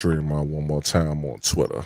Dream on one more time on Twitter.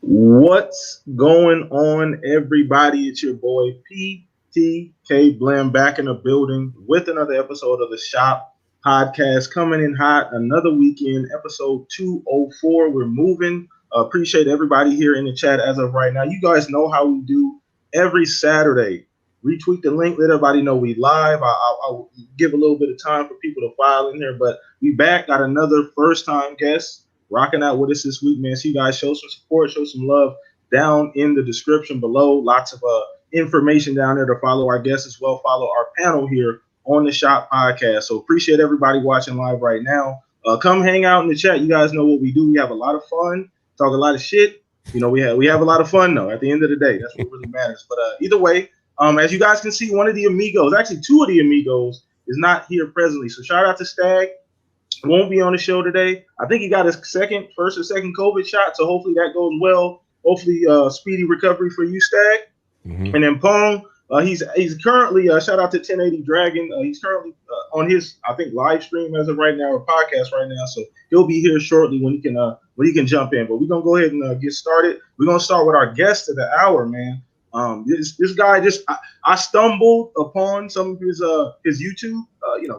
What's going on, everybody? It's your boy PTK Blam back in the building with another episode of the Shop Podcast coming in hot. Another weekend, episode 204. We're moving. Appreciate everybody here in the chat as of right now. You guys know how we do every Saturday. Retweet the link, let everybody know we live. I'll give a little bit of time for people to file in here, but we back. Got another first-time guest rocking out with us this week, man. So you guys show some support, show some love down in the description below. Lots of information down there to follow our guests as well. Follow our panel here on the Shop Podcast. So appreciate everybody watching live right now. Come hang out in the chat. You guys know what we do. We have a lot of fun, talk a lot of shit. You know, we have a lot of fun though. At the end of the day, that's what really matters. But either way. As you guys can see, one of the amigos, actually two of the amigos, is not here presently. So shout out to Stag. Won't be on the show today. I think he got his first or second COVID shot. So hopefully that goes well. Hopefully speedy recovery for you, Stag. Mm-hmm. And then Pong, he's currently, shout out to 1080 Dragon. He's currently on his, I think, live stream as of right now or podcast right now. So he'll be here shortly when he can jump in. But we're going to go ahead and get started. We're going to start with our guest of the hour, man. This guy I stumbled upon some of his YouTube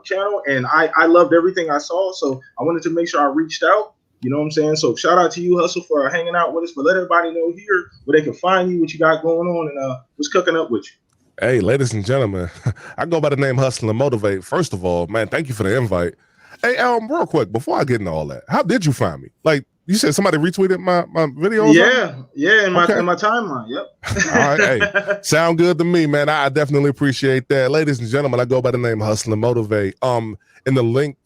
channel, and I loved everything I saw, so I wanted to make sure I reached out. You know what I'm saying? So shout out to you, Hustle, for hanging out with us. But let everybody know here where they can find you, what you got going on, and what's cooking up with you. Hey, ladies and gentlemen, I go by the name Hustle and Motivate. First of all, man, thank you for the invite. Hey, real quick, before I get into all that, how did you find me? Like, you said somebody retweeted my videos? Yeah, in my timeline. Yep. All right, hey, sound good to me, man. I definitely appreciate that. Ladies and gentlemen, I go by the name Hustle and Motivate. In the link,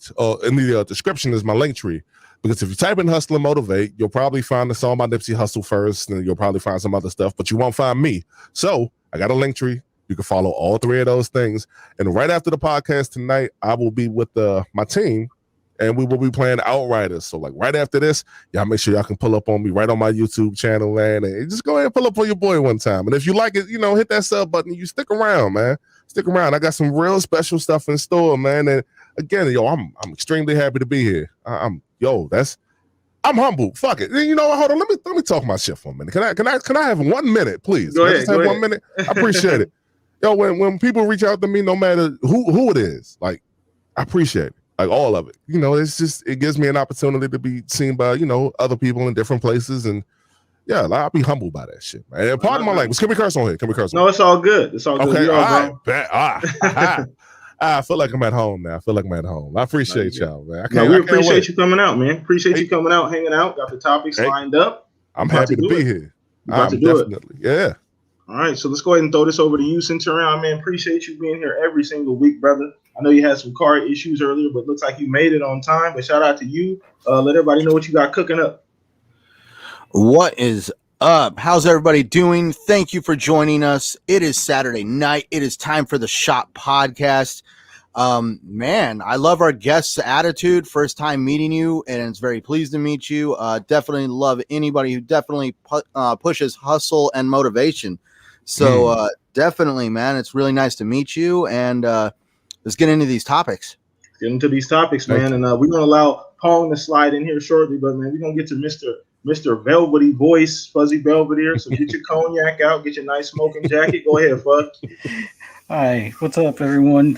in the description is my Linktree. Because if you type in Hustle and Motivate, you'll probably find the song by Nipsey Hussle first, and you'll probably find some other stuff, but you won't find me. So I got a Linktree. You can follow all three of those things. And right after the podcast tonight, I will be with my team. And we will be playing Outriders. So, like, right after this, y'all make sure y'all can pull up on me right on my YouTube channel, man. And just go ahead and pull up on your boy one time. And if you like it, hit that sub button. You stick around, man. Stick around. I got some real special stuff in store, man. And again, I'm extremely happy to be here. I'm humble. Fuck it. Hold on. Let me talk my shit for a minute. Can I have 1 minute, please? Go ahead. Just have 1 minute. I appreciate it. When people reach out to me, no matter who it is, like, I appreciate it. Like all of it, it gives me an opportunity to be seen by, other people in different places. And yeah, I'll be humbled by that shit, man. And pardon my language. Can we curse on here? No, it's all good. It's all good. Okay, all right. I feel like I'm at home now. I appreciate y'all, man. We appreciate you coming out, man. Appreciate you coming out, hanging out. Got the topics lined up. I'm happy to be here. I'm definitely, yeah. All right, so let's go ahead and throw this over to you, Centurion, man. Appreciate you being here every single week, brother. I know you had some car issues earlier, but looks like you made it on time. But shout out to you. Let everybody know what you got cooking up. What is up? How's everybody doing? Thank you for joining us. It is Saturday night. It is time for the Shop Podcast. Man, I love our guest's attitude. First time meeting you, and it's very pleased to meet you. Definitely love anybody who definitely pushes hustle and motivation. So definitely, man, it's really nice to meet you. And let's get into these topics. Get into these topics, man. And we're gonna allow Pong to slide in here shortly, but man, we're gonna get to Mr. Velvety Voice, Fuzzy Belvedere. So get your cognac out, get your nice smoking jacket. Go ahead, Fuzz. Hi, what's up, everyone?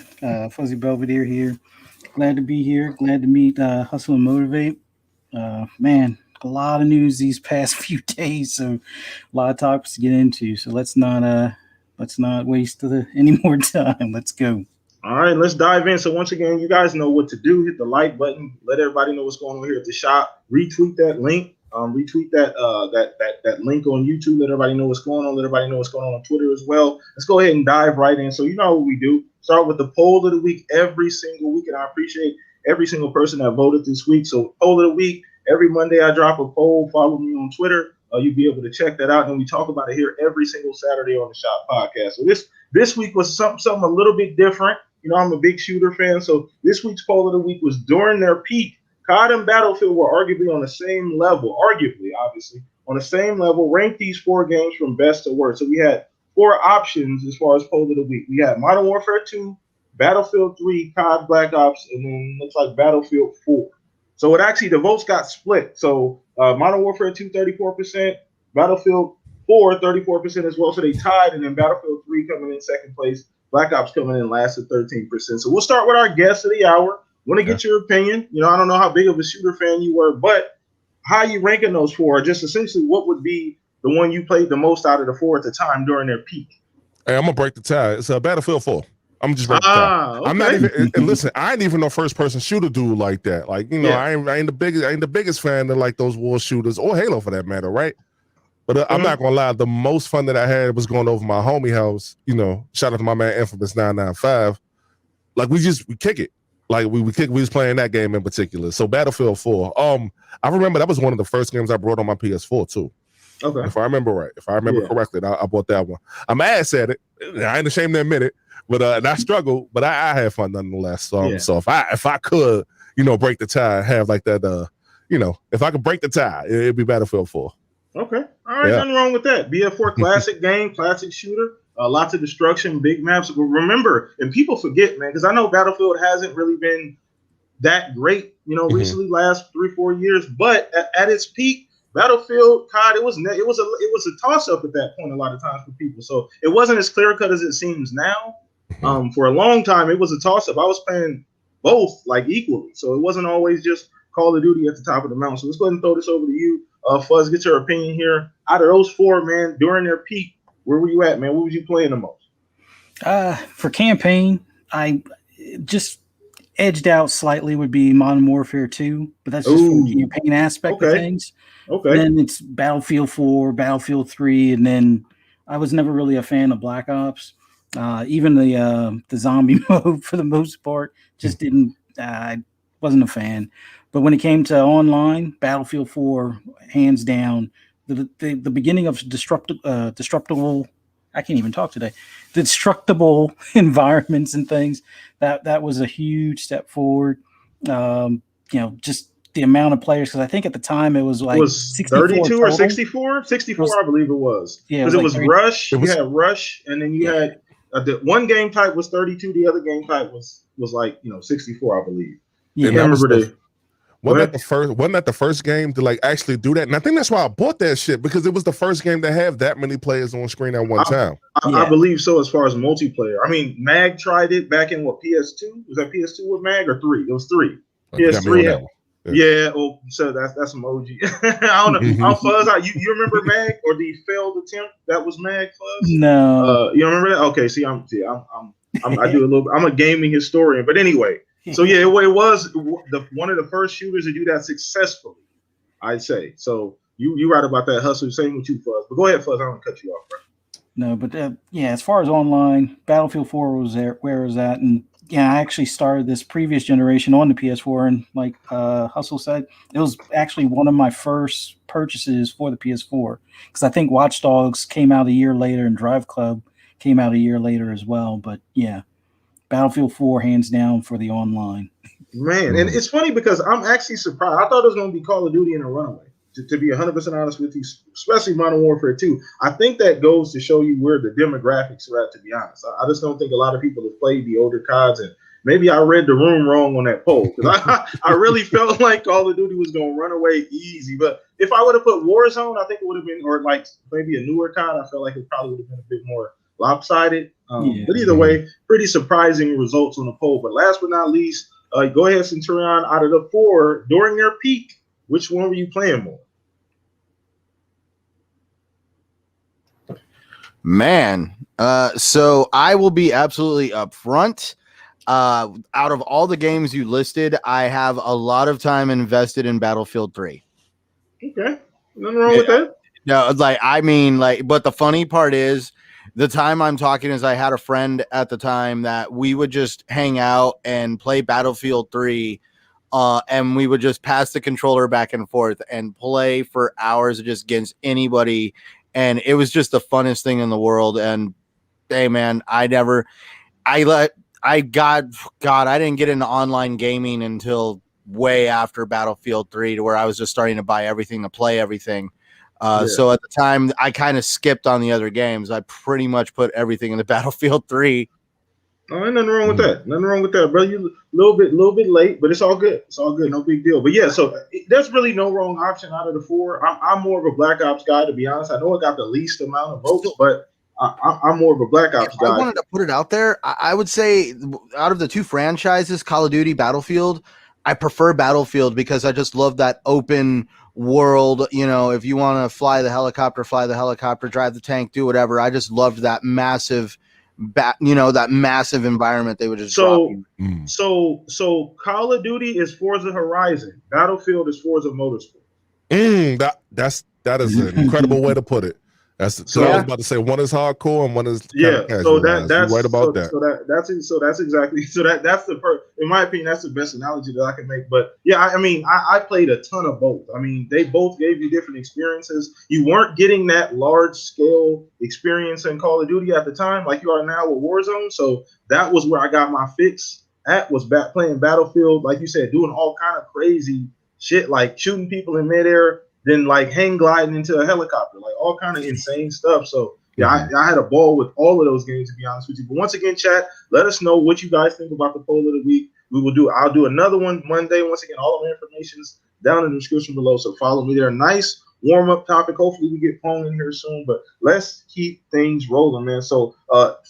Fuzzy Belvedere here. Glad to be here. Glad to meet Hustle and Motivate. Man, a lot of news these past few days, so a lot of topics to get into. So let's not waste any more time. Let's go. All right, let's dive in. So once again, you guys know what to do. Hit the like button. Let everybody know what's going on here at the shop. Retweet that link. Retweet that link on YouTube. Let everybody know what's going on. Let everybody know what's going on Twitter as well. Let's go ahead and dive right in. So you know what we do. Start with the poll of the week every single week, and I appreciate every single person that voted this week. So poll of the week, every Monday I drop a poll. Follow me on Twitter. You'll be able to check that out, and we talk about it here every single Saturday on the Shop Podcast. So this week was something a little bit different. I'm a big shooter fan, so this week's poll of the week was during their peak. COD and Battlefield were arguably on the same level, obviously, on the same level. Rank these 4 games from best to worst. So we had 4 options as far as poll of the week. We had Modern Warfare 2, Battlefield 3, COD Black Ops, and then looks like Battlefield 4. So it actually, the votes got split. So Modern Warfare 2, 34%, Battlefield 4, 34% as well. So they tied, and then Battlefield 3 coming in second place. Black Ops coming in last at 13%. So we'll start with our guest of the hour. Want to get your opinion. You know, I don't know how big of a shooter fan you were, but how are you ranking those four? Just essentially what would be the one you played the most out of the four at the time during their peak? Hey, I'm going to break the tie. It's Battlefield 4. I'm just breaking the tie. Okay. I'm not even, and listen, I ain't even no first-person shooter dude like that. Like, you know, I ain't the biggest fan of like those war shooters or Halo for that matter, right? But I'm not gonna lie, the most fun that I had was going over my homie house. You know, shout out to my man Infamous 995. Like we kick it. Like we was playing that game in particular. So Battlefield 4. I remember that was one of the first games I brought on my PS4 too. Okay. If I remember right, if I remember correctly, I bought that one. I'm ass at it. I ain't ashamed to admit it. But and I struggled, but I had fun nonetheless. So if I could, you know, break the tie, have like that, you know, if I could break the tie, it'd be Battlefield 4. Okay. All right. Nothing wrong with that. BF4 classic game, classic shooter, lots of destruction, big maps. But remember, and people forget, man, because I know Battlefield hasn't really been that great, you know, recently, last 3-4 years. But at its peak, Battlefield, COD, it was a toss up at that point a lot of times for people. So it wasn't as clear cut as it seems now. For a long time, it was a toss up. I was playing both like equally, so it wasn't always just Call of Duty at the top of the mountain. So let's go ahead and throw this over to you. Fuzz, get your opinion here. Out of those four, man, during their peak, where were you at, man? What was you playing the most? For campaign, I just edged out slightly would be Modern Warfare 2, but that's just from the campaign aspect of things. Okay. Then it's Battlefield 4, Battlefield 3, and then I was never really a fan of Black Ops. Even the zombie mode, for the most part, just didn't. I wasn't a fan. But when it came to online, Battlefield 4, hands down, the beginning of destructible. I can't even talk today. Destructible environments and things that was a huge step forward. You know, just the amount of players, because I think at the time it was like 32 or 64. 64, I believe it was. Yeah, because it was Rush. You had Rush, and then you had the one game type was 32. The other game type was like 64, I believe. Yeah, I remember wasn't that the first game to like actually do that? And I think that's why I bought that shit, because it was the first game to have that many players on screen at one time. I believe so, as far as multiplayer. I mean, Mag tried it back in PS2? Was that PS2 with Mag or 3? It was 3. PS3. Yeah. Oh, so that's some OG. I don't know. Fuzz. You remember Mag or the failed attempt that was Mag, Fuzz? No. You remember that? Okay. See, I do a little. I'm a gaming historian, but anyway. So yeah, it was one of the first shooters to do that successfully, I'd say. So you right about that hustle. Same with you, Fuzz. But go ahead, Fuzz. I don't want to cut you off, bro. No, but as far as online, Battlefield 4 was there. Where was that? And I actually started this previous generation on the PS4, and like Hustle said, it was actually one of my first purchases for the PS4, because I think Watch Dogs came out a year later and Drive Club came out a year later as well. But yeah, Battlefield 4 hands down for the online. Man, and it's funny because I'm actually surprised. I thought it was going to be Call of Duty in a runaway. To be 100% honest with you, especially Modern Warfare 2, I think that goes to show you where the demographics are at, to be honest. I just don't think a lot of people have played the older CODs, and maybe I read the room wrong on that poll, because I really felt like Call of Duty was going to run away easy. But if I would have put Warzone, I think it would have been, or like maybe a newer COD, I felt like it probably would have been a bit more lopsided. But either way, pretty surprising results on the poll. But last but not least, go ahead, Centurion. Out of the four, during their peak, which one were you playing more? Man, so I will be absolutely upfront. Out of all the games you listed, I have a lot of time invested in Battlefield 3. Okay, nothing wrong with that. No, but the funny part is, the time I'm talking is I had a friend at the time that we would just hang out and play Battlefield 3, and we would just pass the controller back and forth and play for hours just against anybody. And it was just the funnest thing in the world. And hey, man, I didn't get into online gaming until way after Battlefield 3, to where I was just starting to buy everything to play everything. So at the time, I kind of skipped on the other games. I pretty much put everything in the Battlefield 3. No, ain't nothing wrong with that. Nothing wrong with that, bro. You a little bit late, but it's all good. It's all good. No big deal. But yeah, so there's really no wrong option out of the four. I'm more of a Black Ops guy, to be honest. I know it got the least amount of votes, but I'm more of a Black Ops guy. I wanted to put it out there. I would say out of the two franchises, Call of Duty, Battlefield, I prefer Battlefield because I just love that open world. You know, if you want to fly the helicopter, drive the tank, do whatever. I just loved that massive, that massive environment they would just drop you. So Call of Duty is Forza Horizon. Battlefield is Forza Motorsport. That is an incredible way to put it. I was about to say one is hardcore and one is casual. So that's right about that. That's in my opinion, that's the best analogy that I can make. But yeah, I mean, I played a ton of both. I mean, they both gave you different experiences. You weren't getting that large scale experience in Call of Duty at the time, like you are now with Warzone. So that was where I got my fix at, was playing Battlefield, like you said, doing all kind of crazy shit, like shooting people in midair, then like hang gliding into a helicopter, like all kind of insane stuff. So yeah, I had a ball with all of those games, to be honest with you. But once again, chat, let us know what you guys think about the poll of the week. I'll do another one Monday. Once again, all of the information's down in the description below, so follow me there. Nice warm-up topic. Hopefully we get Pong in here soon, but let's keep things rolling, man. So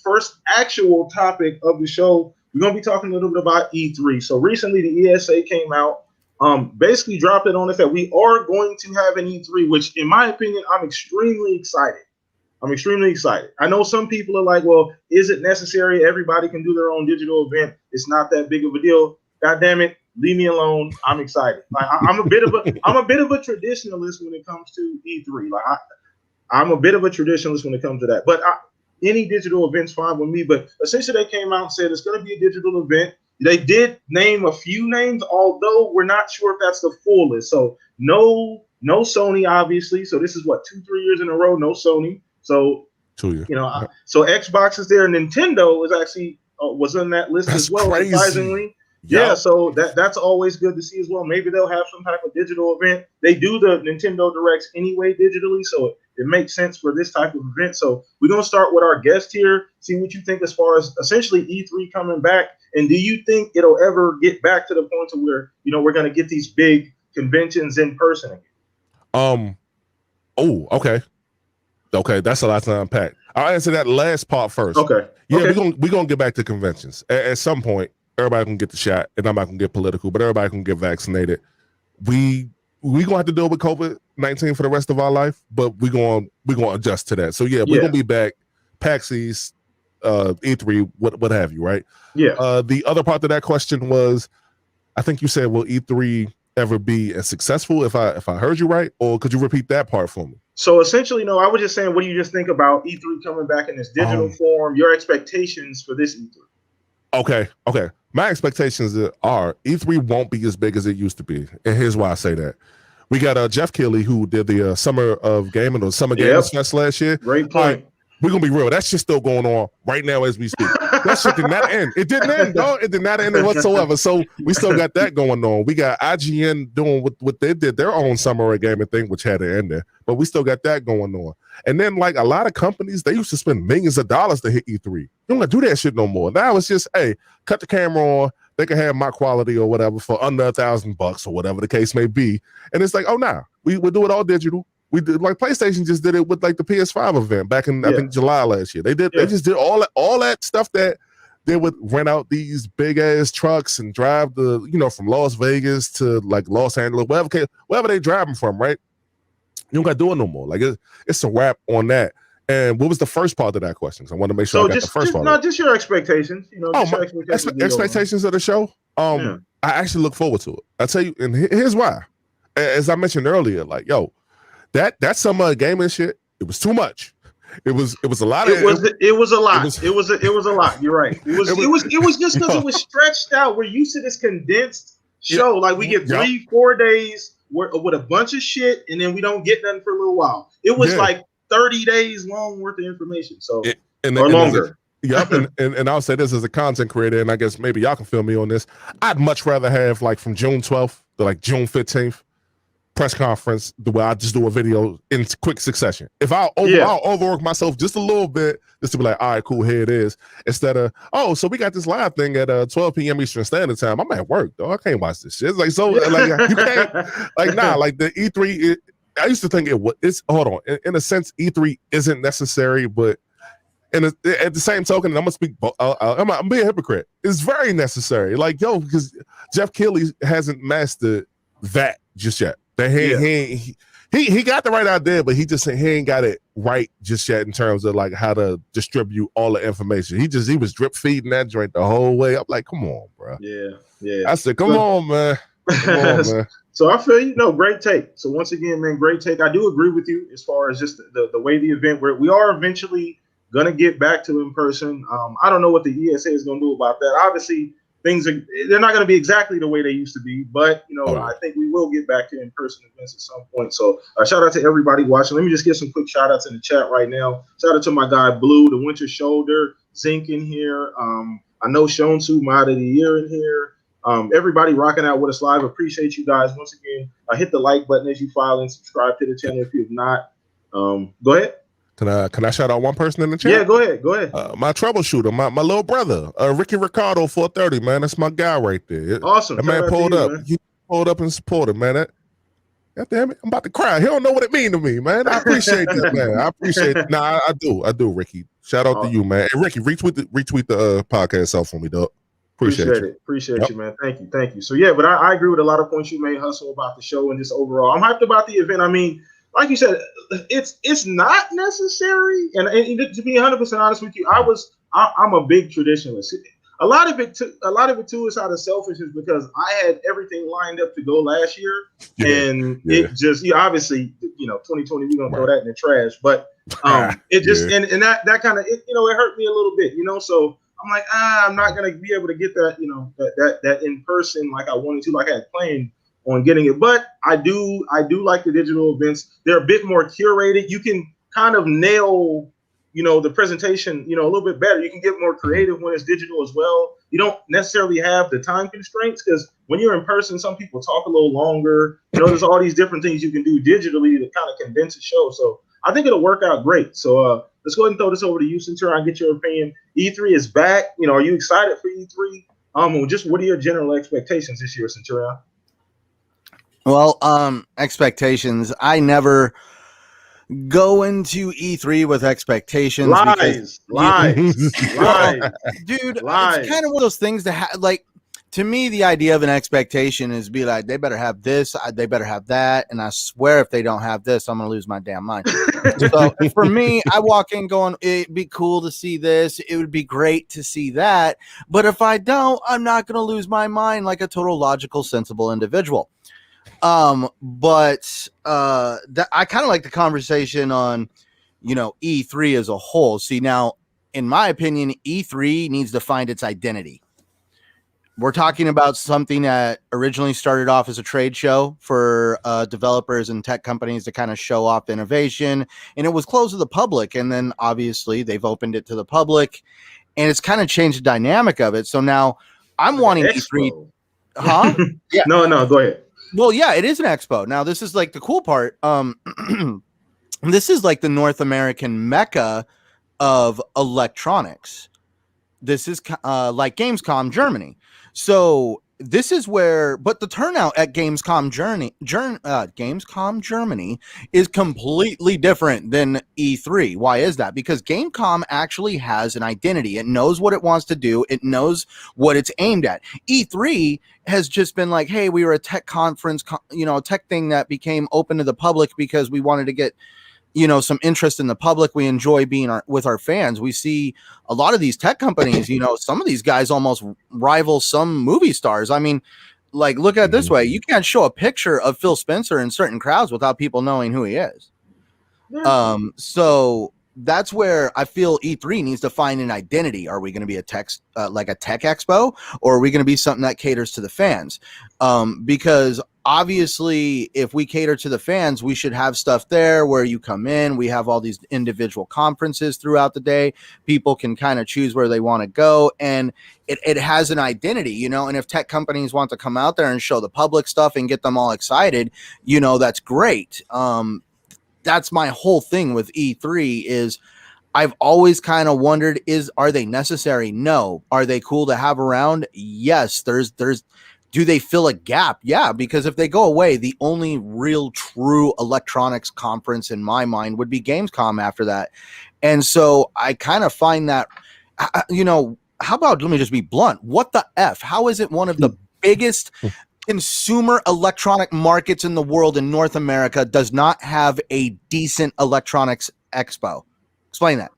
first actual topic of the show, we're gonna be talking a little bit about E3. So recently the ESA came out, basically dropped it on us that we are going to have an E3, which in my opinion, I'm extremely excited. I know some people are like, well, is it necessary? Everybody can do their own digital event. It's not that big of a deal. God damn it, leave me alone. I'm excited. Like I'm a bit of a traditionalist when it comes to E3. Like I'm a bit of a traditionalist when it comes to that. But any digital event's fine with me. But essentially they came out and said it's going to be a digital event. They did name a few names, although we're not sure if that's the full list. So no Sony, obviously. So this is what, 2-3 years in a row, no Sony. So 2 years. So Xbox is there. Nintendo is actually was on that list as well. Crazy. Surprisingly, yeah. So that's always good to see as well. Maybe they'll have some type of digital event. They do the Nintendo Directs anyway digitally, so it makes sense for this type of event. So we're gonna start with our guest here. See what you think as far as essentially E3 coming back. And do you think it'll ever get back to the point to where, we're going to get these big conventions in person again? Okay. That's a lot to unpack. I'll answer that last part first. Okay. Yeah, we're gonna get back to conventions. At some point, everybody can get the shot, and I'm not gonna get political, but everybody can get vaccinated. We gonna have to deal with COVID-19 for the rest of our life, but we're gonna adjust to that. So yeah, we're gonna be back. PAX East, E3, what have you, right? Yeah. The other part of that question was, I think you said, will E3 ever be as successful, if I heard you right? Or could you repeat that part for me? So essentially, no, I was just saying, what do you just think about E3 coming back in this digital form? Your expectations for this E3? Okay. My expectations are E3 won't be as big as it used to be. And here's why I say that. We got Jeff Keighley, who did the Summer of Gaming or Summer Games Fest last year. Great point. We're gonna be real. That shit's still going on right now as we speak. That shit did not end. It didn't end, dog. It did not end whatsoever. So we still got that going on. We got IGN doing what they did, their own Summer of Gaming thing, which had to end there. But we still got that going on. And then, like, a lot of companies, they used to spend millions of dollars to hit E3. You don't gotta do that shit no more. Now it's just, hey, cut the camera on. They can have my quality or whatever for under $1,000 or whatever the case may be. And it's like, oh, nah, we'll do it all digital. We did, like, PlayStation just did it with like the PS5 event back in I think July last year. They just did all that stuff that they would rent out these big ass trucks and drive from Las Vegas to like Los Angeles, wherever they driving from, right? You don't got to do it no more. Like it's a wrap on that. And what was the first part of that question? So I want to make sure I got the first part. No, just your expectations. Expectations of the show. I actually look forward to it. I tell you, and here's why. As I mentioned earlier, like, yo, that summer gaming shit, it was too much. It was a lot. It was a lot. It was a lot. You're right. It was just because it was stretched out. We're used to this condensed show. Like we get 3-4 days with a bunch of shit, and then we don't get nothing for a little while. It was like 30 days long worth of information. So or longer. Yep, and I'll say this as a content creator, and I guess maybe y'all can fill me on this. I'd much rather have like from June 12th to like June 15th. press conference the way I just do a video in quick succession. If I'll overwork myself just a little bit, just to be like, all right, cool, here it is. Instead of, oh, so we got this live thing at 12 p.m. Eastern Standard Time. I'm at work, though. I can't watch this shit. It's like, so, like, you can't, like, nah, like the E3, I used to think it's, hold on, in a sense, E3 isn't necessary, but at the same token, and I'm gonna speak, I'm being a hypocrite. It's very necessary. Like, yo, because Jeff Keighley hasn't mastered that just yet. That he got the right idea, but he ain't got it right just yet in terms of like how to distribute all the information. He was drip feeding that joint the whole way. I'm like, come on, bro. Yeah. I said, come on, man. Come on, man. So I feel great take. So once again, man, great take. I do agree with you as far as just the way the event we are eventually gonna get back to in person. I don't know what the ESA is gonna do about that. Obviously, they're not gonna be exactly the way they used to be, but I think we will get back to in-person events at some point. So shout out to everybody watching. Let me just get some quick shout outs in the chat right now. Shout out to my guy Blue, the Winter Shoulder, Zink in here. I know Shonsu, Mod of the Year in here. Everybody rocking out with us live. Appreciate you guys. Once again, hit the like button as you file and subscribe to the channel if you've not. Go ahead. Can I shout out one person in the chat? Yeah, go ahead. My troubleshooter, my little brother, Ricky Ricardo 430, man. That's my guy right there. Awesome. That man pulled up. Man. He pulled up and supported, man. God damn it, I'm about to cry. He don't know what it mean to me, man. I appreciate that, man. I appreciate it. Nah, I do, Ricky. Shout out to you, man. And Ricky, retweet the podcast out for me, dog. Appreciate it. Appreciate you, man. Thank you. So yeah, but I agree with a lot of points you made, Hustle, about the show and just overall. I'm hyped about the event. I mean, like you said, it's not necessary. And to be 100% honest with you, I'm a big traditionalist. A lot of it too is out of selfishness because I had everything lined up to go last year, and it just obviously 2020 we're gonna throw that in the trash. But it just and that kind of it hurt me a little bit, So I'm like, I'm not gonna be able to get that that in person like I wanted to, like I had planned on getting it. But I do like the digital events. They're a bit more curated. You can kind of nail the presentation a little bit better. You can get more creative when it's digital as well. You don't necessarily have the time constraints because when you're in person, some people talk a little longer. There's all these different things you can do digitally to kind of condense a show. So I think it'll work out great. So let's go ahead and throw this over to you, Centurion. Get your opinion. E3 is back. Are you excited for E3? Just what are your general expectations this year, Centurion? Well, expectations. I never go into E3 with expectations. Lies. Dude, it's kind of one of those things that to me, the idea of an expectation is be like, they better have this, they better have that. And I swear if they don't have this, I'm going to lose my damn mind. So for me, I walk in going, it'd be cool to see this. It would be great to see that. But if I don't, I'm not going to lose my mind like a total logical, sensible individual. But I kind of like the conversation on, E3 as a whole. See, now, in my opinion, E3 needs to find its identity. We're talking about something that originally started off as a trade show for developers and tech companies to kind of show off innovation, and it was closed to the public. And then obviously they've opened it to the public, and it's kind of changed the dynamic of it. So now I'm wanting E3. Huh? Yeah. No, go ahead. Well, yeah, it is an expo. Now, this is like the cool part. This is like the North American mecca of electronics. This is like Gamescom Germany. So this is where, but the turnout at Gamescom Germany is completely different than E3. Why is that? Because Gamescom actually has an identity. It knows what it wants to do. It knows what it's aimed at. E3 has just been like, hey, we were a tech conference, a tech thing that became open to the public because we wanted to get some interest in the public. We enjoy being with our fans. We see a lot of these tech companies, some of these guys almost rival some movie stars. I mean, like, look at it this way. You can't show a picture of Phil Spencer in certain crowds without people knowing who he is. So that's where I feel E3 needs to find an identity. Are we going to be a tech expo, or are we going to be something that caters to the fans? Because obviously, if we cater to the fans, we should have stuff there where you come in. We have all these individual conferences throughout the day. People can kind of choose where they want to go, and it has an identity, you know. And if tech companies want to come out there and show the public stuff and get them all excited, you know, that's great. That's my whole thing with E3 is I've always kind of wondered, are they necessary? No. Are they cool to have around? Yes. Do they fill a gap? Yeah, because if they go away, the only real true electronics conference in my mind would be Gamescom after that. And so I kind of find that, you know, how about, let me just be blunt. What the F? How is it one of the biggest consumer electronic markets in the world in North America does not have a decent electronics expo? Explain that.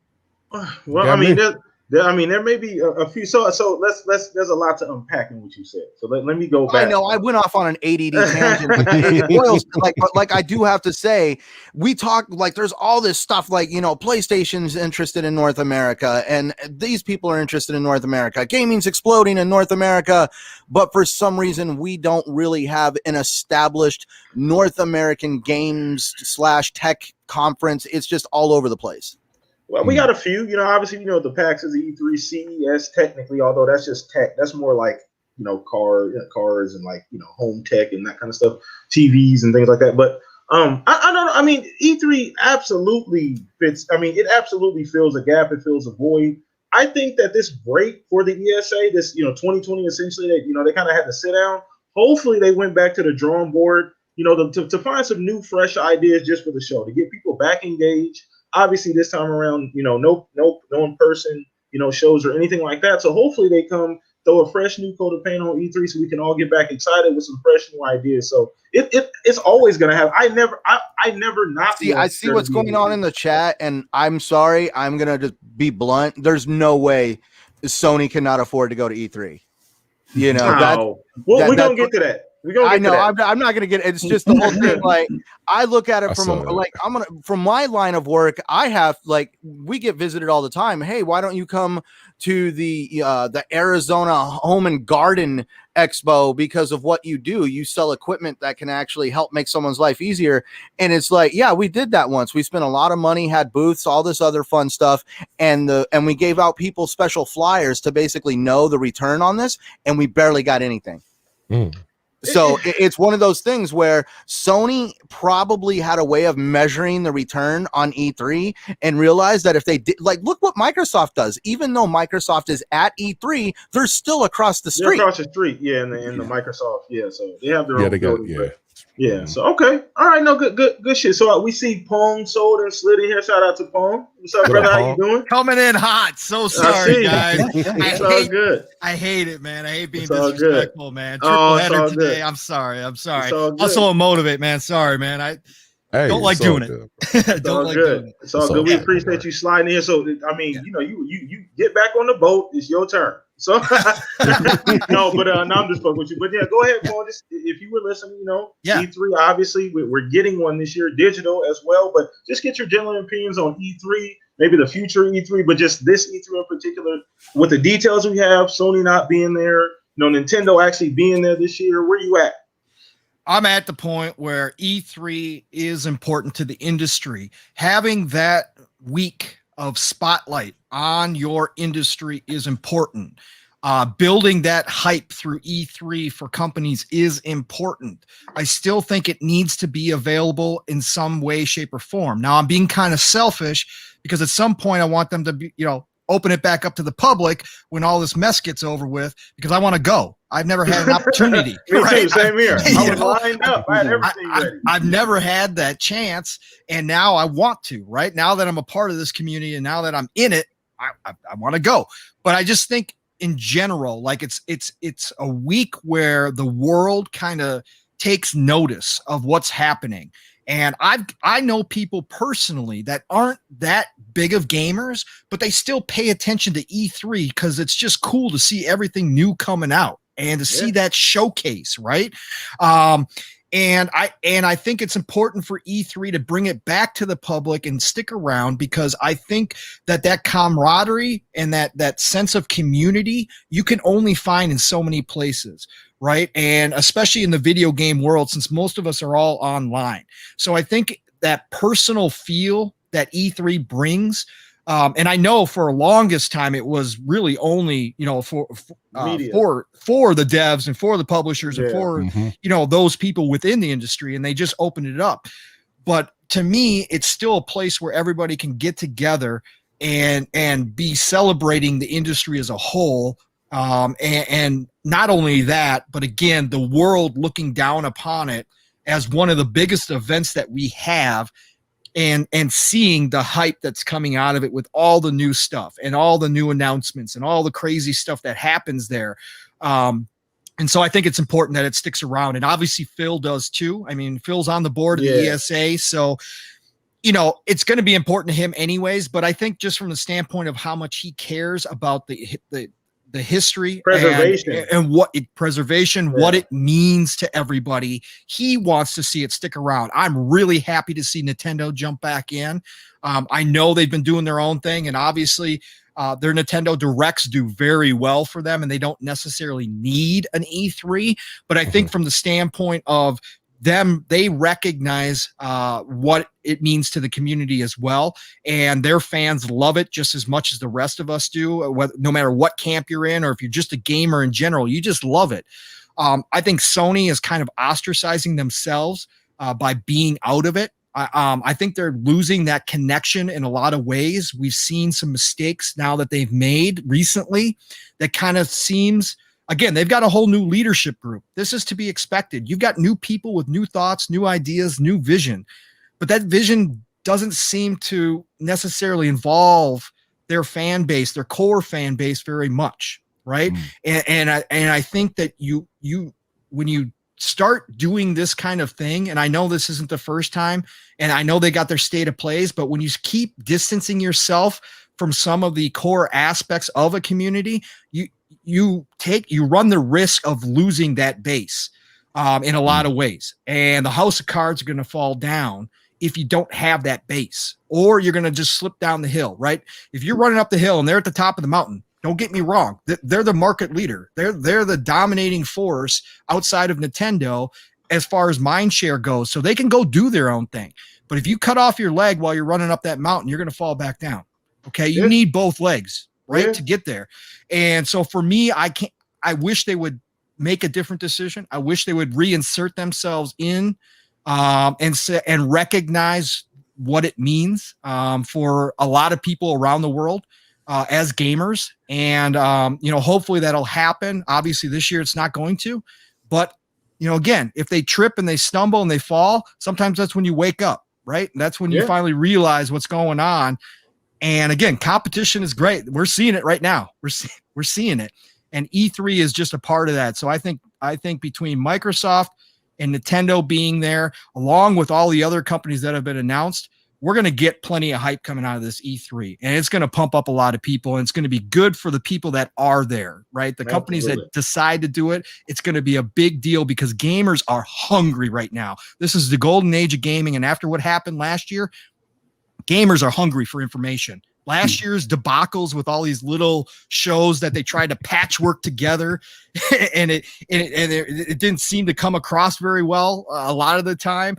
Well, I mean, there may be a few. So let's. There's a lot to unpack in what you said. So let me go back. I know I went off on an ADD tangent. It boils, like I do have to say, we talk like there's all this stuff like, you know, PlayStation's interested in North America, and these people are interested in North America. Gaming's exploding in North America, but for some reason we don't really have an established North American games / tech conference. It's just all over the place. Well, we got a few, you know, obviously, you know, the PAX is E3, CES technically, although that's just tech. That's more like, you know, cars and like, you know, home tech and that kind of stuff, TVs and things like that. But I don't know. I mean, E3 absolutely fits. I mean, it absolutely fills a gap. It fills a void. I think that this break for the ESA, this, you know, 2020, essentially, that, you know, they kind of had to sit down. Hopefully they went back to the drawing board, you know, to find some new, fresh ideas just for the show, to get people back engaged. Obviously, this time around, you know, no in-person, you know, shows or anything like that. So hopefully they come, throw a fresh new coat of paint on E3 so we can all get back excited with some fresh new ideas. So it's always going to have. I never not see. I see what's going on in the chat, and I'm sorry. I'm gonna just be blunt. There's no way Sony cannot afford to go to E3. You know, we're gonna get to that. I know. I'm not gonna get. It's just the whole thing. Like I look at it from my line of work. I have we get visited all the time. Hey, why don't you come to the Arizona Home and Garden Expo because of what you do? You sell equipment that can actually help make someone's life easier. And it's like, yeah, we did that once. We spent a lot of money, had booths, all this other fun stuff, and we gave out people special flyers to basically know the return on this, and we barely got anything. So it's one of those things where Sony probably had a way of measuring the return on E3 and realized that if they did, like, look what Microsoft does. Even though Microsoft is at E3, they're still across the street. They're across the street, yeah, in the Microsoft, yeah. So they have their own building. Yeah. So okay, all right, no, good shit. So we see Pong Soul and Slid in here. Shout out to Pong. What's up, brother? How you doing? Coming in hot. So sorry, guys. It's all good. I hate it, man. I hate being disrespectful, man. Triple header today. Good. I'm sorry. Hustle and motivate, man. Sorry, man. Don't like doing it. Don't like doing it. It's all good. We appreciate you sliding in. So I mean, you know, you get back on the boat. It's your turn. So no, but I'm just fucking with you. But yeah, go ahead, Paul. Just if you were listening, you know, E3. Obviously, we're getting one this year, digital as well. But just get your general opinions on E3, maybe the future E3, but just this E3 in particular. With the details we have, Sony not being there, you know, Nintendo actually being there this year. Where you at? I'm at the point where E3 is important to the industry. Having that week of spotlight on your industry is important. Building that hype through E3 for companies is important. I still think it needs to be available in some way, shape, or form. Now, I'm being kind of selfish because at some point I want them to be, you know, open it back up to the public when all this mess gets over with, because I want to go. I've never had an opportunity. Me too, same here. I was lined up. I had everything ready. I've never had that chance, and now I want to. Right now that I'm a part of this community, and now that I'm in it, I want to go. But I just think in general, like it's a week where the world kind of takes notice of what's happening. And I know people personally that aren't that big of gamers, but they still pay attention to E3 because it's just cool to see everything new coming out and to see that showcase, right? And I think it's important for E3 to bring it back to the public and stick around, because I think that camaraderie and that sense of community you can only find in so many places. right? And especially in the video game world, since most of us are all online. So I think that personal feel that E3 brings, and I know for a longest time it was really only, you know, for the devs and for the publishers and for you know, those people within the industry, and they just opened it up. But to me, it's still a place where everybody can get together and be celebrating the industry as a whole. And not only that, but again, the world looking down upon it as one of the biggest events that we have, and seeing the hype that's coming out of it with all the new stuff and all the new announcements and all the crazy stuff that happens there. And so I think it's important that it sticks around. And obviously Phil does too. I mean, Phil's on the board of the ESA. So, you know, it's going to be important to him anyways. But I think just from the standpoint of how much he cares about the history preservation and what it means to everybody, he wants to see it stick around. I'm really happy to see Nintendo jump back in. I know they've been doing their own thing, and obviously their Nintendo Directs do very well for them, and they don't necessarily need an E3. But I think from the standpoint of them, they recognize what it means to the community as well, and their fans love it just as much as the rest of us do, no matter what camp you're in, or if you're just a gamer in general, you just love it. I think Sony is kind of ostracizing themselves by being out of it. I think they're losing that connection in a lot of ways. We've seen some mistakes now that they've made recently that kind of seems, again, they've got a whole new leadership group. This is to be expected. You've got new people with new thoughts, new ideas, new vision, but that vision doesn't seem to necessarily involve their fan base, their core fan base very much, right? And I think that you when you start doing this kind of thing, and I know this isn't the first time, and I know they got their state of plays, but when you keep distancing yourself from some of the core aspects of a community, you run the risk of losing that base in a lot of ways. And the house of cards are going to fall down if you don't have that base, or you're going to just slip down the hill, right? If you're running up the hill and they're at the top of the mountain, don't get me wrong, they're the market leader. They're the dominating force outside of Nintendo as far as mind share goes. So they can go do their own thing. But if you cut off your leg while you're running up that mountain, you're going to fall back down. Okay. You need both legs, right, to get there. And so for me, I wish they would make a different decision. I wish they would reinsert themselves in and recognize what it means for a lot of people around the world as gamers. And, you know, hopefully that'll happen. Obviously this year it's not going to, but you know, again, if they trip and they stumble and they fall, sometimes that's when you wake up, right? And that's when you finally realize what's going on. And again, competition is great. We're seeing it right now. We're seeing it. And E3 is just a part of that. So I think between Microsoft and Nintendo being there, along with all the other companies that have been announced, we're going to get plenty of hype coming out of this E3, and it's going to pump up a lot of people, and it's going to be good for the people that are there, right? The companies that decide to do it, it's going to be a big deal because gamers are hungry right now. This is the golden age of gaming, and after what happened last year, gamers are hungry for information. Last year's debacles with all these little shows that they tried to patchwork together, and it didn't seem to come across very well a lot of the time.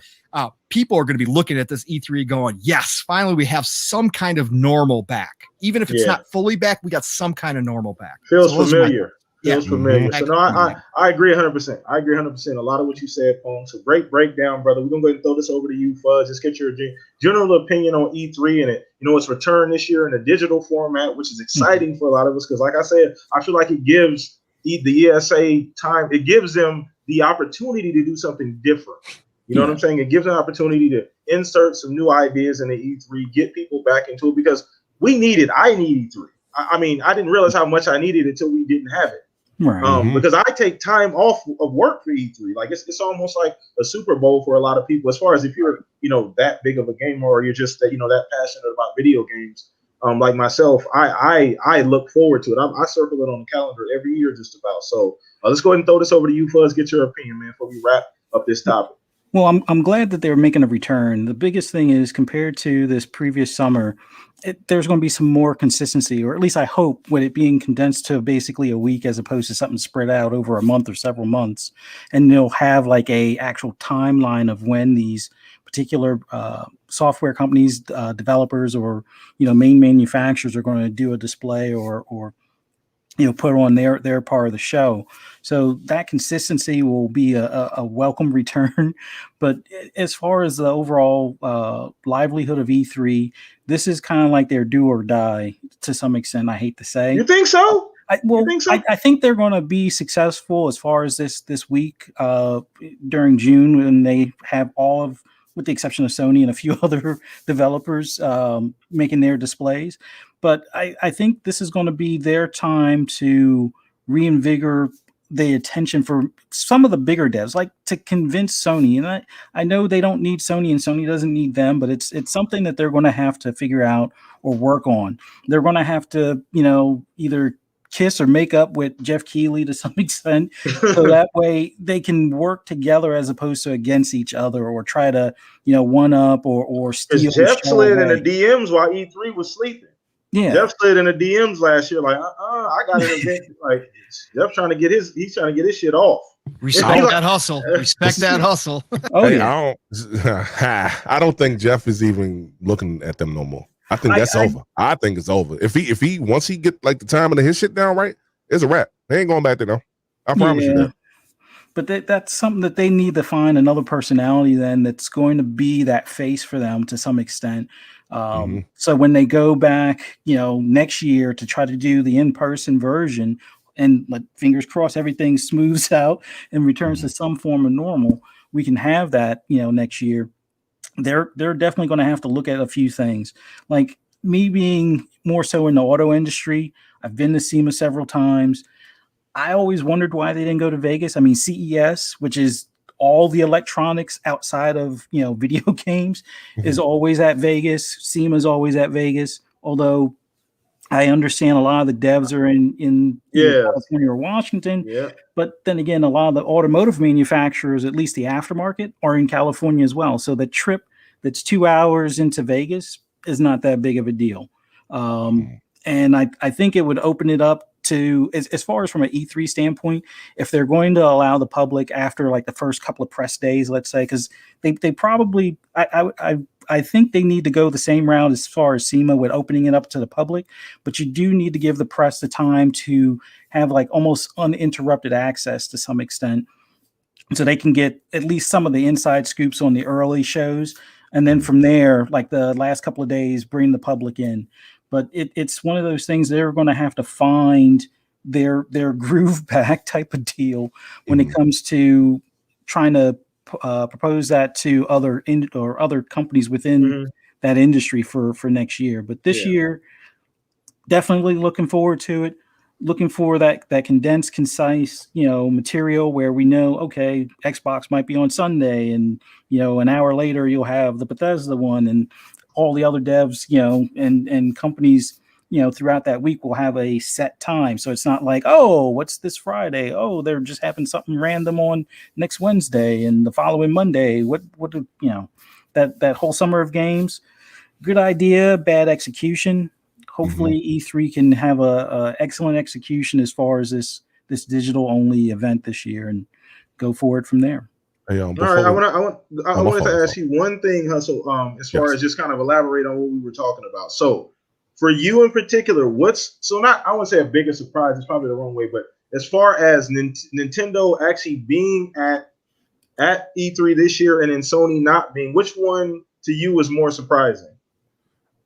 People are going to be looking at this E3 going, yes, finally we have some kind of normal back. Even if it's not fully back, we got some kind of normal back. Feels familiar. Feels familiar. So no, I agree 100%. I agree 100%. A lot of what you said, Pong. So great breakdown, brother. We're going to go ahead and throw this over to you, Fuzz. Just get your general opinion on E3 and it. You know, it's returned this year in a digital format, which is exciting for a lot of us because, like I said, I feel like it gives the ESA time. It gives them the opportunity to do something different. You know what I'm saying? It gives an opportunity to insert some new ideas in the E3, get people back into it because we need it. I need E3. I mean, I didn't realize how much I needed it until we didn't have it. Right. Because I take time off of work for E3. Like it's almost like a Super Bowl for a lot of people. As far as if you're, you know, that big of a gamer or you're just, you know, that passionate about video games, like myself, I look forward to it. I circle it on the calendar every year just about. So let's go ahead and throw this over to you, Fuzz. Get your opinion, man, before we wrap up this topic. Well, I'm glad that they're making a return. The biggest thing is compared to this previous summer, there's going to be some more consistency, or at least I hope, with it being condensed to basically a week as opposed to something spread out over a month or several months, and they'll have like a actual timeline of when these particular software companies, developers, or main manufacturers are going to do a display or put on their part of the show. So that consistency will be a welcome return. But as far as the overall livelihood of E3, this is kind of like their do or die to some extent. I hate to say. You think so? Well, You think so? I think they're going to be successful as far as this week during June, when they have all of, with the exception of Sony and a few other developers making their displays. But I think this is going to be their time to reinvigorate the attention for some of the bigger devs, like to convince Sony. And I know they don't need Sony and Sony doesn't need them, but it's something that they're going to have to figure out or work on. They're going to have to, either kiss or make up with Jeff Keighley to some extent, so that way they can work together as opposed to against each other, or try to, one up or steal. Jeff slid in the DMs while E3 was sleeping. Yeah, Jeff slid in the DMs last year, like, I got an event. Like, Jeff trying to get his shit off. Respect that hustle. Respect that hustle. Oh Hey, yeah. I don't think Jeff is even looking at them no more. I think that's over. I think it's over. If he once he get like the timing of his shit down right, it's a wrap. They ain't going back there though. I promise you that. But that's something that they need to find another personality then that's going to be that face for them to some extent. So when they go back, next year to try to do the in-person version, and fingers crossed everything smooths out and returns to some form of normal, we can have that, next year. They're definitely going to have to look at a few things. Like me being more so in the auto industry, I've been to SEMA several times. I always wondered why they didn't go to Vegas. I mean, CES, which is all the electronics outside of, video games, is always at Vegas. SEMA is always at Vegas. Although I understand a lot of the devs are in California or Washington. Yeah. But then again, a lot of the automotive manufacturers, at least the aftermarket, are in California as well. So the trip that's 2 hours into Vegas is not that big of a deal. And I think it would open it up to, as far as from an E3 standpoint, if they're going to allow the public after like the first couple of press days, let's say, because they probably, I think they need to go the same route as far as SEMA with opening it up to the public, but you do need to give the press the time to have like almost uninterrupted access to some extent, so they can get at least some of the inside scoops on the early shows. And then from there, like the last couple of days, bring the public in. But it's one of those things they're going to have to find their groove back type of deal when it comes to trying to propose that to other companies within that industry for next year. But this year, definitely looking forward to it. Looking for that condensed, concise, material where we know, okay, Xbox might be on Sunday, and an hour later you'll have the Bethesda one, and all the other devs, and companies, throughout that week will have a set time. So it's not like, oh, what's this Friday? Oh, they're just having something random on next Wednesday and the following Monday. What that whole summer of games, good idea, bad execution. Hopefully E3 can have a excellent execution as far as this digital only event this year, and go forward from there. Hey, all right, I wanted to ask you one thing, Hustle, as far as just kind of elaborate on what we were talking about. So for you in particular, I wouldn't say a bigger surprise, it's probably the wrong way, but as far as Nintendo actually being at E3 this year and then Sony not being, which one to you was more surprising?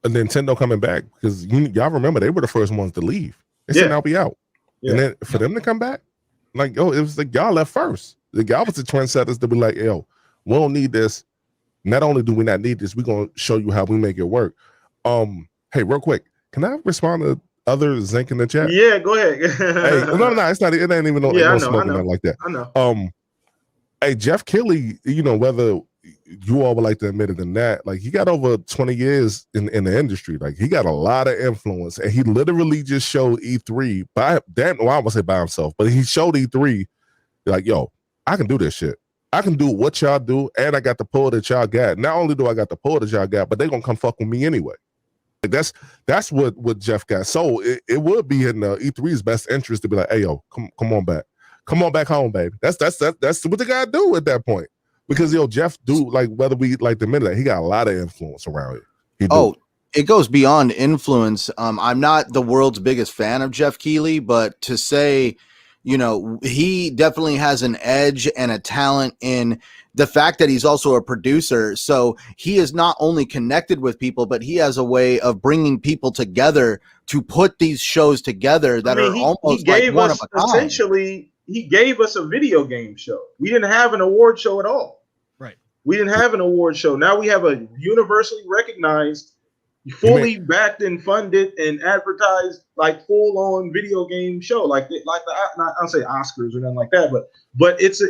Nintendo coming back, because y'all remember they were the first ones to leave. They said, "I'll be out," and then for them to come back, like, it was like y'all left first. The y'all was the trendsetters to be like, "Yo, we don't need this. Not only do we not need this, we're gonna show you how we make it work." Hey, real quick, can I respond to other Zinc in the chat? Yeah, go ahead. Hey, no, it's not. It ain't even no smoking nothing like that. I know. Hey, Jeff Keighley, whether you all would like to admit it or not, like, he got over 20 years in the industry. Like, he got a lot of influence, and he literally just showed E3 I won't say by himself, but he showed E3 like, yo, I can do this shit. I can do what y'all do, and I got the pull that y'all got. Not only do I got the pull that y'all got, but they gonna come fuck with me anyway. Like that's what Jeff got. So it would be in E3's best interest to be like, hey yo, come on back. Come on back home, baby. That's what they gotta do at that point. Because Jeff do, like, whether we like the minute, he got a lot of influence around it. It goes beyond influence. I'm not the world's biggest fan of Jeff Keighley, but to say, he definitely has an edge and a talent in the fact that he's also a producer. So he is not only connected with people, but he has a way of bringing people together to put these shows together that are almost like one of a kind. Essentially, he gave us a video game show. We didn't have an award show at all. Right. We didn't have an award show. Now we have a universally recognized, fully backed and funded and advertised, like, full-on video game show, like I don't say Oscars or nothing like that, but it's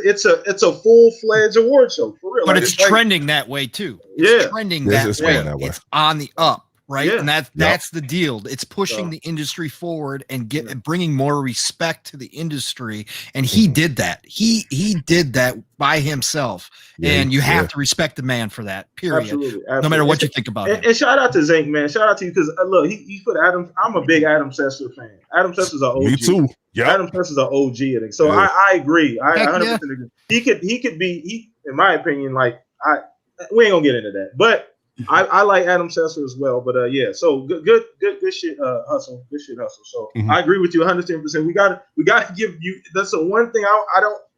a full-fledged award show for real. But like, it's trending that way too. It's trending that way. It's on the up, right? Yeah. And that's the deal. It's pushing the industry forward and bringing more respect to the industry. And he did that. He did that by himself. And you have to respect the man for that, period. Absolutely. No matter what you think about it. And shout out to Zank, man. Shout out to you, because look, he put Adam. I'm a big Adam Sessler fan. Adam Sessler's an OG. Me too. Yeah. Adam Sessler's an OG, I think. So I agree. I 100% agree. He could be, in my opinion, like, we ain't gonna get into that, but I like Adam Sessler as well. But so good shit, hustle. Good shit, hustle. So I agree with you 110%. We gotta give you, that's the one thing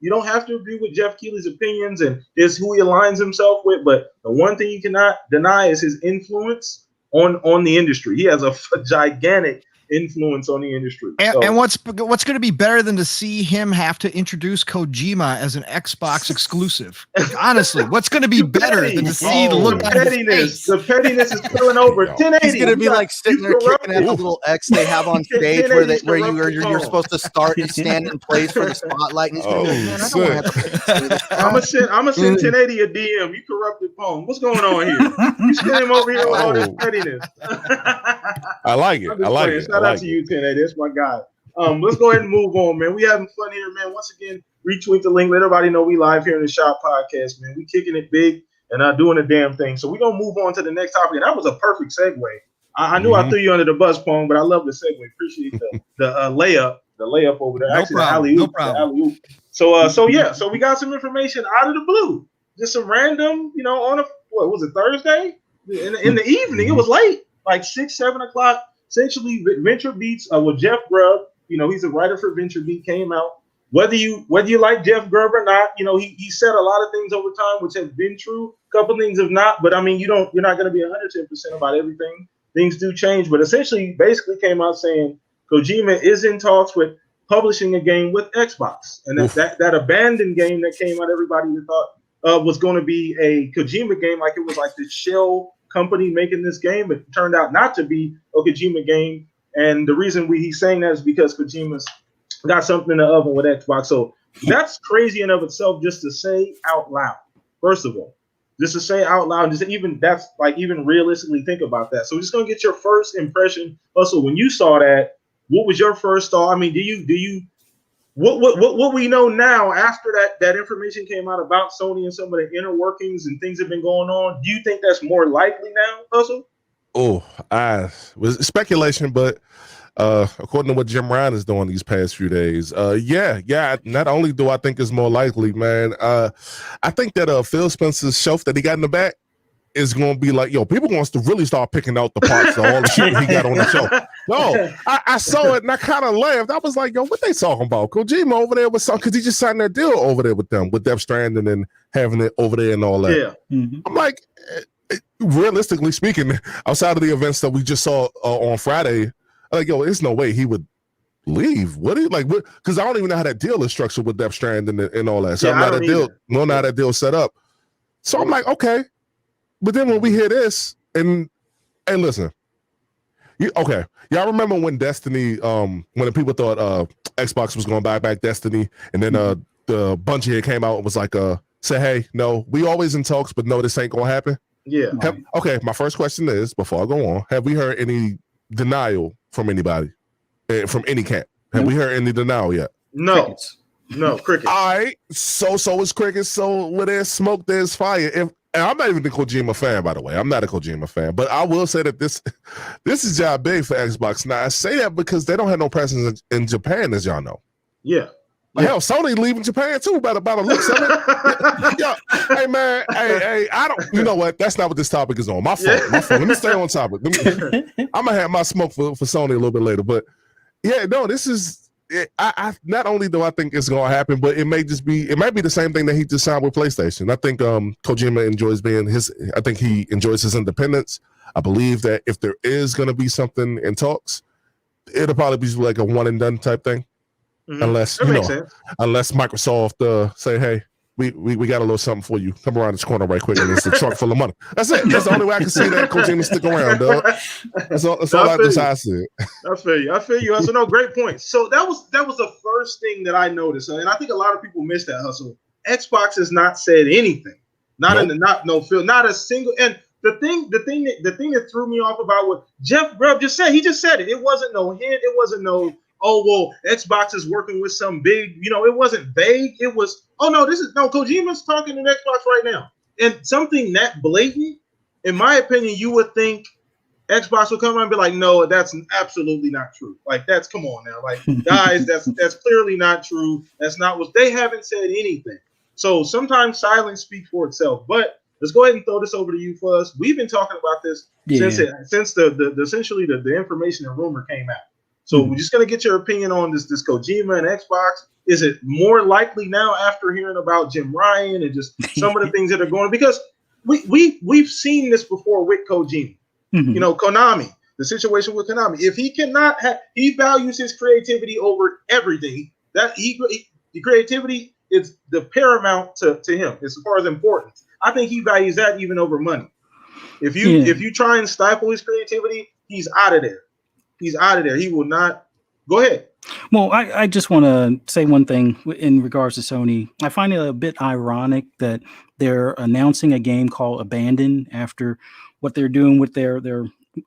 you don't have to agree with Jeff Keighley's opinions and is who he aligns himself with, but the one thing you cannot deny is his influence on the industry. He has a gigantic influence on the industry. And what's going to be better than to see him have to introduce Kojima as an Xbox exclusive? Like, honestly, what's going to be better than to see the look on his face? The pettiness is spilling over. 1080. He's going to be like sitting there kicking at the little X they have on stage where you're supposed to start and stand in place for the spotlight. And he's going to be like, man, I don't want to have to. I'm gonna send 1080 a DM. You corrupted Pong. What's going on here? You send him over here with all this pettiness. I like it. I like it. Shout out to you, 1080. That's my guy. Let's go ahead and move on, man. We having fun here, man. Once again, retweet the link. Let everybody know we live here in the Shop Podcast, man. We kicking it big and doing the damn thing. So we're gonna move on to the next topic. And that was a perfect segue. I knew I threw you under the bus, Pong, but I love the segue. Appreciate the layup over there. No problem. So we got some information out of the blue. Just some random, on what was it, Thursday? In the evening, it was late, like 6-7 o'clock. Essentially, Venture Beats, Jeff Grubb, he's a writer for Venture Beat, came out. Whether you like Jeff Grubb or not, he said a lot of things over time which have been true. A couple things have not, but I mean, you're not going to be 110% about everything. Things do change, but essentially, basically came out saying Kojima is in talks with publishing a game with Xbox, and that abandoned game that came out, everybody thought was going to be a Kojima game, like it was like the shell company making this game. It turned out not to be a Kojima game, and the reason he's saying that is because Kojima's got something in the oven with Xbox. So that's crazy in of itself, just to say out loud. First of all, just to say out loud, even realistically think about that. So we're just gonna get your first impression. Also, when you saw that, what was your first thought? I mean, do you what we know now after that information came out about Sony and some of the inner workings and things that have been going on? Do you think that's more likely now, Hustle? Was speculation, but according to what Jim Ryan is doing these past few days, not only do I think it's more likely, man, I think that Phil Spencer's shelf that he got in the back is going to be like, people wants to really start picking out the parts of all the shit he got on the show. No, I saw it and I kind of laughed. I was like, what they talking about? Kojima over there with something, because he just signed that deal over there with them, with Death Stranding and having it over there and all that. Yeah. Mm-hmm. I'm like, realistically speaking, outside of the events that we just saw on Friday, I'm like, there's no way he would leave. What? Because I don't even know how that deal is structured with Death Stranding and all that. So I'm not how that deal set up. So I'm like, okay. But then when we hear this, and listen, y'all remember when Destiny, when the people thought Xbox was going to buy back Destiny, and then the Bungie here came out and was like, say, hey, no, we always in talks, but no, this ain't going to happen. Yeah. My first question is, before I go on, have we heard any denial from anybody, from any camp? Have we heard any denial yet? No. No, cricket. All right, so is cricket. So where there's smoke, there's fire. And I'm not even a Kojima fan, by the way. I'm not a Kojima fan, but I will say that this is job big for Xbox. Now I say that because they don't have no presence in Japan, as y'all know. Yeah. Hell, Sony leaving Japan too by the looks of it. Yeah. Hey man, hey, I don't. You know what? That's not what this topic is on. My fault. Let me stay on topic. I'm gonna have my smoke for Sony a little bit later, but yeah, no, this is. I not only do I think it's gonna happen, but it might be the same thing that he just signed with PlayStation. I think Kojima enjoys I think he enjoys his independence. I believe that if there is gonna be something in talks, it'll probably be like a one and done type thing. Mm-hmm. Unless unless Microsoft say, hey, we got a little something for you. Come around this corner right quick, and it's a truck full of money. That's it. That's the only way I can see that Kojima stick around, dog. That's all I said. I feel you. Hustle. No, great point. So that was the first thing that I noticed, and I think a lot of people missed that, Hustle. Xbox has not said anything. Not a single. And the thing that threw me off about what Jeff Grubb just said. He just said it. It wasn't no hint. It wasn't no. Oh, well, Xbox is working with some big, it wasn't vague. It was, Kojima's talking to Xbox right now. And something that blatant, in my opinion, you would think Xbox would come around and be like, no, that's absolutely not true. Like, come on now. Like, guys, that's clearly not true. That's not what they haven't said anything. So sometimes silence speaks for itself. But let's go ahead and throw this over to you, Fuzz. We've been talking about this since essentially the information and rumor came out. So we're just gonna get your opinion on this Kojima and Xbox. Is it more likely now after hearing about Jim Ryan and just some of the things that are going on? Because we've seen this before with Kojima. Mm-hmm. Konami, the situation with Konami. If he cannot he values his creativity over everything. That the creativity is the paramount to him as far as importance. I think he values that even over money. If you try and stifle his creativity, he's out of there. He's out of there. He will not. Go ahead. Well, I just want to say one thing in regards to Sony. I find it a bit ironic that they're announcing a game called Abandon after what they're doing with their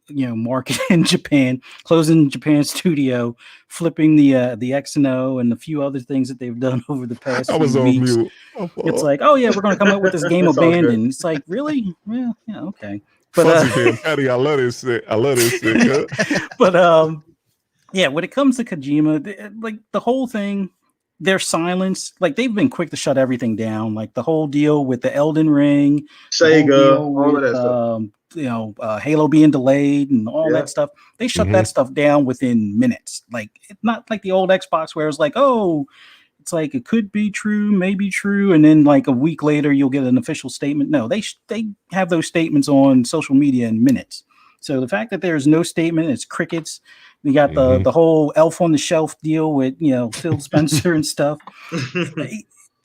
market in Japan, closing Japan studio, flipping the X&O and a few other things that they've done over the past few weeks. Mute. It's like, oh yeah, we're going to come up with this game Abandon. It's like, really? Well, yeah, okay. But Patty, I love this shit. But yeah, when it comes to Kojima, like the whole thing, their silence, like they've been quick to shut everything down. Like the whole deal with the Elden Ring, Sega, all of that stuff. Halo being delayed and all that stuff. They shut that stuff down within minutes. Like it's not like the old Xbox where it's like, oh, it's like it could be true, maybe true, and then like a week later you'll get an official statement. No, they have those statements on social media in minutes. So the fact that there's no statement, it's crickets. We got the whole Elf on the Shelf deal with Phil Spencer and stuff.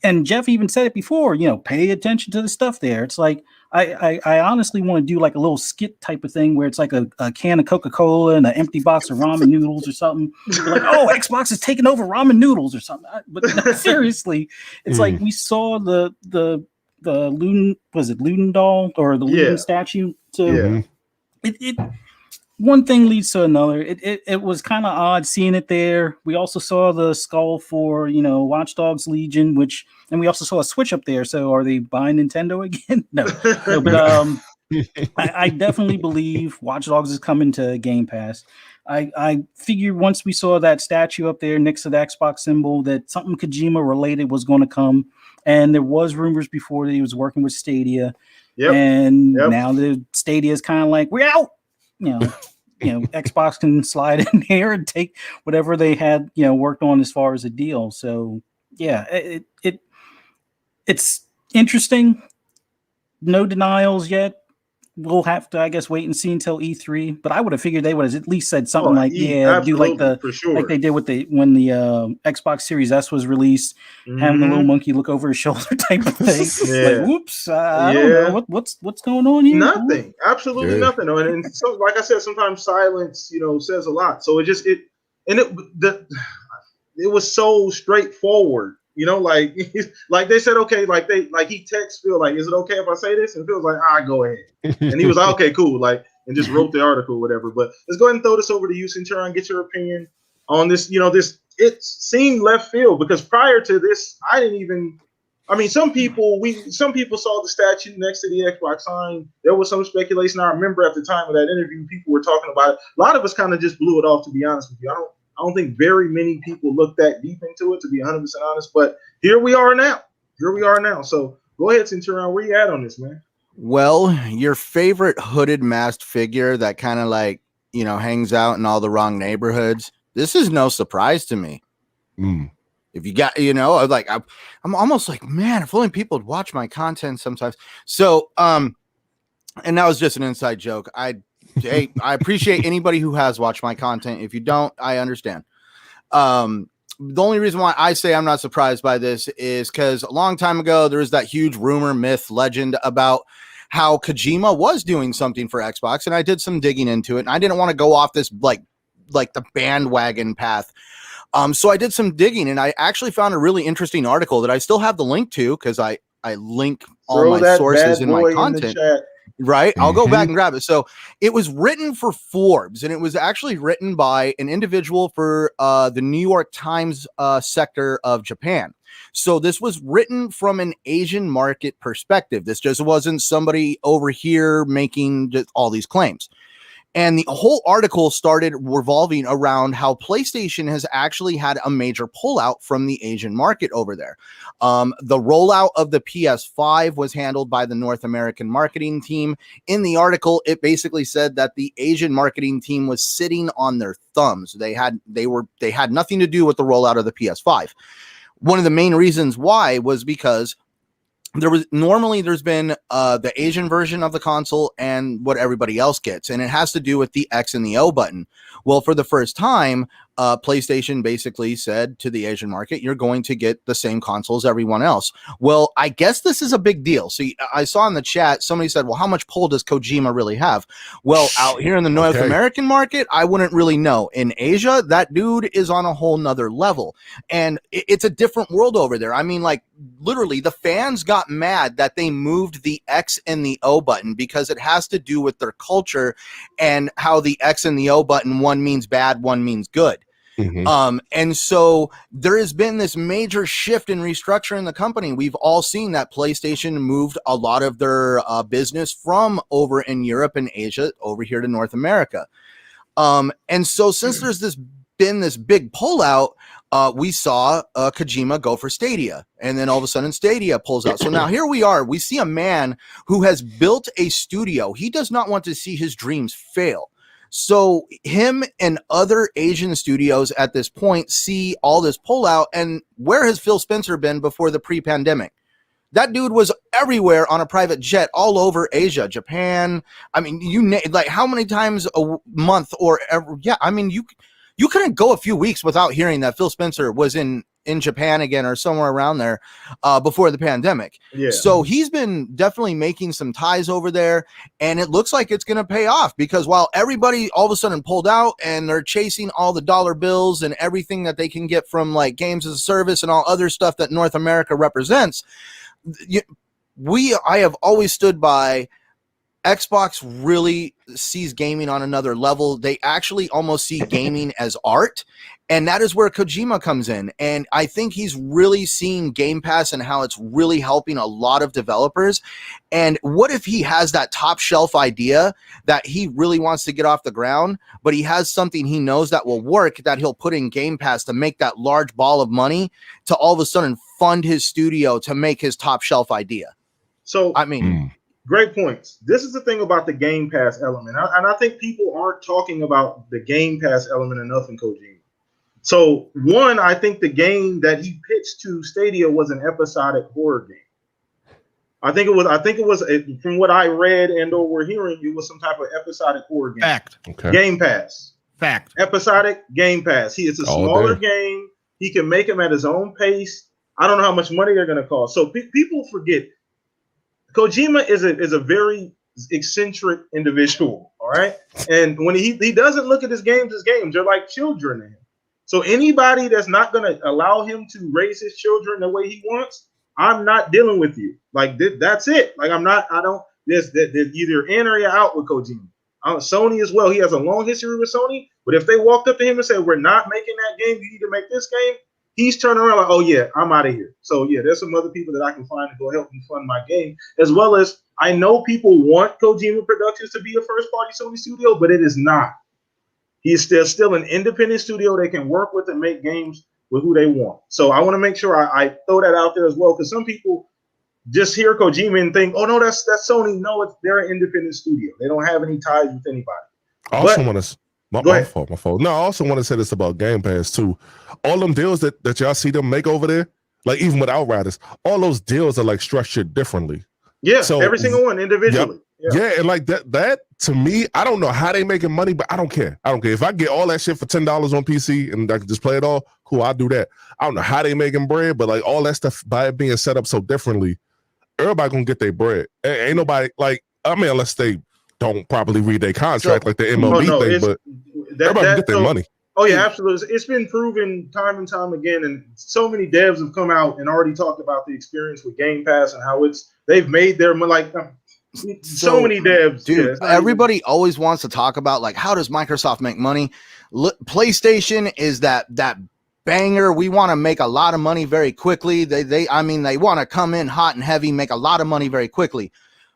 And Jeff even said it before. Pay attention to the stuff there. It's like I honestly want to do like a little skit type of thing where it's like a can of Coca-Cola and an empty box of ramen noodles or something. Like, oh, Xbox is taking over ramen noodles or something. But seriously, it's like we saw the Luden, was it Ludendal or the Luden statue? So it one thing leads to another. It was kind of odd seeing it there. We also saw the skull for Watch Dogs Legion, and we also saw a Switch up there. So are they buying Nintendo again? No, but I definitely believe Watch Dogs is coming to Game Pass. I figured once we saw that statue up there next to the Xbox symbol that something Kojima related was going to come, and there was rumors before that he was working with Stadia, now the Stadia is kind of like, we're out. Xbox can slide in there and take whatever they had, worked on as far as a deal. So yeah, it's interesting. No denials yet. We'll have to, I guess, wait and see until E3. But I would have figured they would have at least said something do like like they did with when the Xbox Series S was released, having the little monkey look over his shoulder type of thing. Like, whoops, I don't know what's going on here. Nothing, absolutely nothing. And so, like I said, sometimes silence, says a lot. So it was so straightforward. Like they said, okay, he texts Phil, like, is it okay if I say this? And Phil's like, go ahead. And he was like, okay, cool. And just wrote the article, whatever. But let's go ahead and throw this over to you, Centurion, get your opinion on this, this it seemed left field because prior to this, I didn't even. I mean, some people saw the statue next to the Xbox sign. There was some speculation. I remember at the time of that interview, people were talking about it. A lot of us kind of just blew it off, to be honest with you. I don't think very many people looked that deep into it, to be 100% honest. But here we are now. So go ahead, Centurion. Where you at on this, man? Well, your favorite hooded masked figure that kind of like, hangs out in all the wrong neighborhoods. This is no surprise to me. If you got, like, I'm almost like, man, if only people would watch my content sometimes. So, and that was just an inside joke. I appreciate anybody who has watched my content. If you don't, I understand. The only reason why I say I'm not surprised by this is because a long time ago, there was that huge rumor, myth, legend about how Kojima was doing something for Xbox. And I did some digging into it. And I didn't want to go off this like the bandwagon path. So I did some digging and I actually found a really interesting article that I still have the link to because I link all my sources in my content. Right. I'll go back and grab it. So it was written for Forbes and it was actually written by an individual for the New York Times sector of Japan. So this was written from an Asian market perspective. This just wasn't somebody over here making just all these claims. And the whole article started revolving around how PlayStation has actually had a major pullout from the Asian market over there. The rollout of the PS5 was handled by the North American marketing team. In the article, it basically said that the Asian marketing team was sitting on their thumbs. They had nothing to do with the rollout of the PS5. One of the main reasons why was because there's been the Asian version of the console and what everybody else gets, and it has to do with the X and the O button. Well, for the first time, PlayStation basically said to the Asian market, you're going to get the same console as everyone else. Well, I guess this is a big deal. So I saw in the chat, somebody said, well, how much pull does Kojima really have? Well, out here in the North American market, I wouldn't really know. In Asia, that dude is on a whole nother level. And it's a different world over there. I mean, like, literally, the fans got mad that they moved the X and the O button because it has to do with their culture and how the X and the O button, one means bad, one means good. And so there has been this major shift in restructuring the company. We've all seen that PlayStation moved a lot of their business from over in Europe and Asia over here to North America. And so since there's been this big pullout, we saw Kojima go for Stadia, and then all of a sudden Stadia pulls out. So now here we are. We see a man who has built a studio. He does not want to see his dreams fail. So him and other Asian studios at this point see all this pullout. And where has Phil Spencer been before the pre-pandemic? That dude was everywhere on a private jet all over Asia, Japan. I mean, like how many times a month or ever? Yeah, I mean, you couldn't go a few weeks without hearing that Phil Spencer was in Japan again or somewhere around there before the pandemic. Yeah. So he's been definitely making some ties over there, and it looks like it's going to pay off because while everybody all of a sudden pulled out and they're chasing all the dollar bills and everything that they can get from like games as a service and all other stuff that North America represents, I have always stood by Xbox really sees gaming on another level. They actually almost see gaming as art. And that is where Kojima comes in. And I think he's really seeing Game Pass and how it's really helping a lot of developers. And what if he has that top shelf idea that he really wants to get off the ground, but he has something he knows that will work that he'll put in Game Pass to make that large ball of money to all of a sudden fund his studio to make his top shelf idea. So, I mean, great points. This is the thing about the Game Pass element. And I think people aren't talking about the Game Pass element enough in Kojima. So one, I think the game that he pitched to Stadia was an episodic horror game. I think it was from what I read and or we're hearing, it was some type of episodic horror game. Fact. Okay. Game Pass. Fact. Episodic Game Pass. It's a smaller game. He can make them at his own pace. I don't know how much money they're going to cost. So people forget Kojima is a very eccentric individual. All right. And when he doesn't look at his games as games, they're like children to him. So anybody that's not going to allow him to raise his children the way he wants, I'm not dealing with you. Like that's it. Like there's either in or you're out with Kojima. Sony as well. He has a long history with Sony. But if they walked up to him and said, "We're not making that game. You need to make this game," he's turning around like, "Oh yeah, I'm out of here." So yeah, there's some other people that I can find to go help me fund my game, as well as I know people want Kojima Productions to be a first-party Sony studio, but it is not. He's still an independent studio they can work with and make games with who they want. So I want to make sure I throw that out there as well, because some people just hear Kojima and think, "Oh no, that's Sony." No, they're an independent studio. They don't have any ties with anybody. I also want to. My fault. No, I also want to say this about Game Pass too. All them deals that y'all see them make over there, like even with Outriders, all those deals are like structured differently. Yeah, so every single one individually. Yep. Yeah, and like that to me, I don't know how they making money, but I don't care. If I get all that shit for $10 on PC and I can just play it all, cool, I'll do that. I don't know how they making bread, but like all that stuff by it being set up so differently, everybody gonna get their bread. Ain't nobody unless they don't properly read their contract like the MLB thing, but everybody get their money. Oh yeah, absolutely. It's been proven time and time again, and so many devs have come out and already talked about the experience with Game Pass and how they've made their money. So many devs, dude. Everybody always wants to talk about like, how does Microsoft make money? PlayStation is that banger. We want to make a lot of money very quickly. They want to come in hot and heavy, make a lot of money very quickly.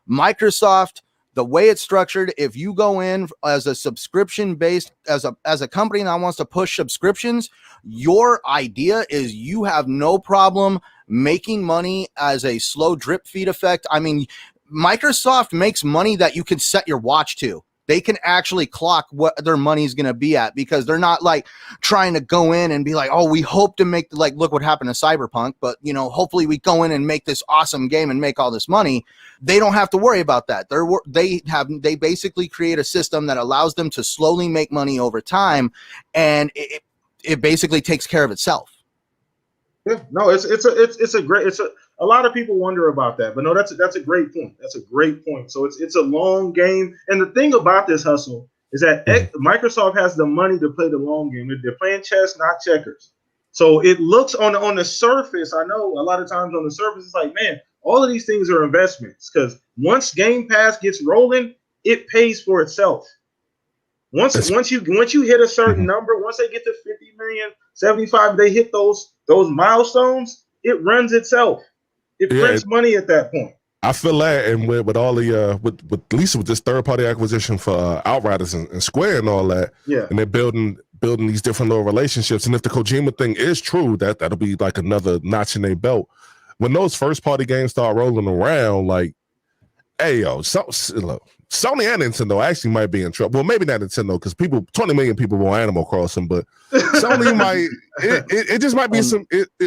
Microsoft, the way it's structured, if you go in as a subscription based, as a company that wants to push subscriptions, your idea is you have no problem making money as a slow drip feed effect. I mean, Microsoft makes money that you can set your watch to. They can actually clock what their money's going to be at, because they're not like trying to go in and be like, "Oh, we hope to make look what happened to Cyberpunk, but hopefully we go in and make this awesome game and make all this money." They don't have to worry about that. They basically create a system that allows them to slowly make money over time, and it basically takes care of itself. Yeah, no, a lot of people wonder about that, but no, that's a great point. That's a great point. So it's a long game, and the thing about this hustle is that Microsoft has the money to play the long game. They're playing chess, not checkers. So it looks on the surface. I know a lot of times on the surface, it's like, man, all of these things are investments, because once Game Pass gets rolling, it pays for itself. Once you hit a certain number, once they get to 50 million, 75, they hit those milestones, it runs itself. It prints money at that point. I feel that, and with all the with at least with this third party acquisition for Outriders and Square and all that, and they're building these different little relationships. And if the Kojima thing is true, that'll be like another notch in their belt. When those first party games start rolling around, like, hey yo, look, Sony and Nintendo actually might be in trouble. Well, maybe not Nintendo, because 20 million people want Animal Crossing, but Sony might. It just might be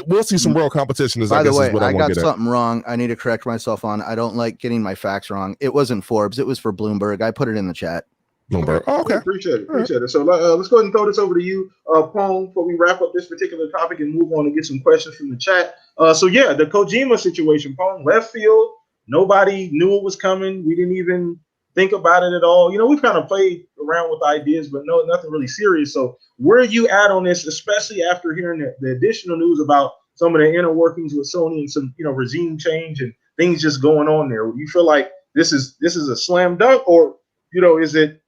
we'll see some real competition. By the way, I got something wrong. I need to correct myself on. I don't like getting my facts wrong. It wasn't Forbes. It was for Bloomberg. I put it in the chat. Bloomberg. Oh, okay. Appreciate it. So let's go ahead and throw this over to you, Pong, before we wrap up this particular topic and move on and get some questions from the chat. So yeah, the Kojima situation, Pong, left field. Nobody knew it was coming. We didn't even think about it at all. We've kind of played around with ideas, but nothing really serious. So where are you at on this, especially after hearing the additional news about some of the inner workings with Sony and some, regime change and things just going on there? Do you feel like this is a slam dunk, or, is it,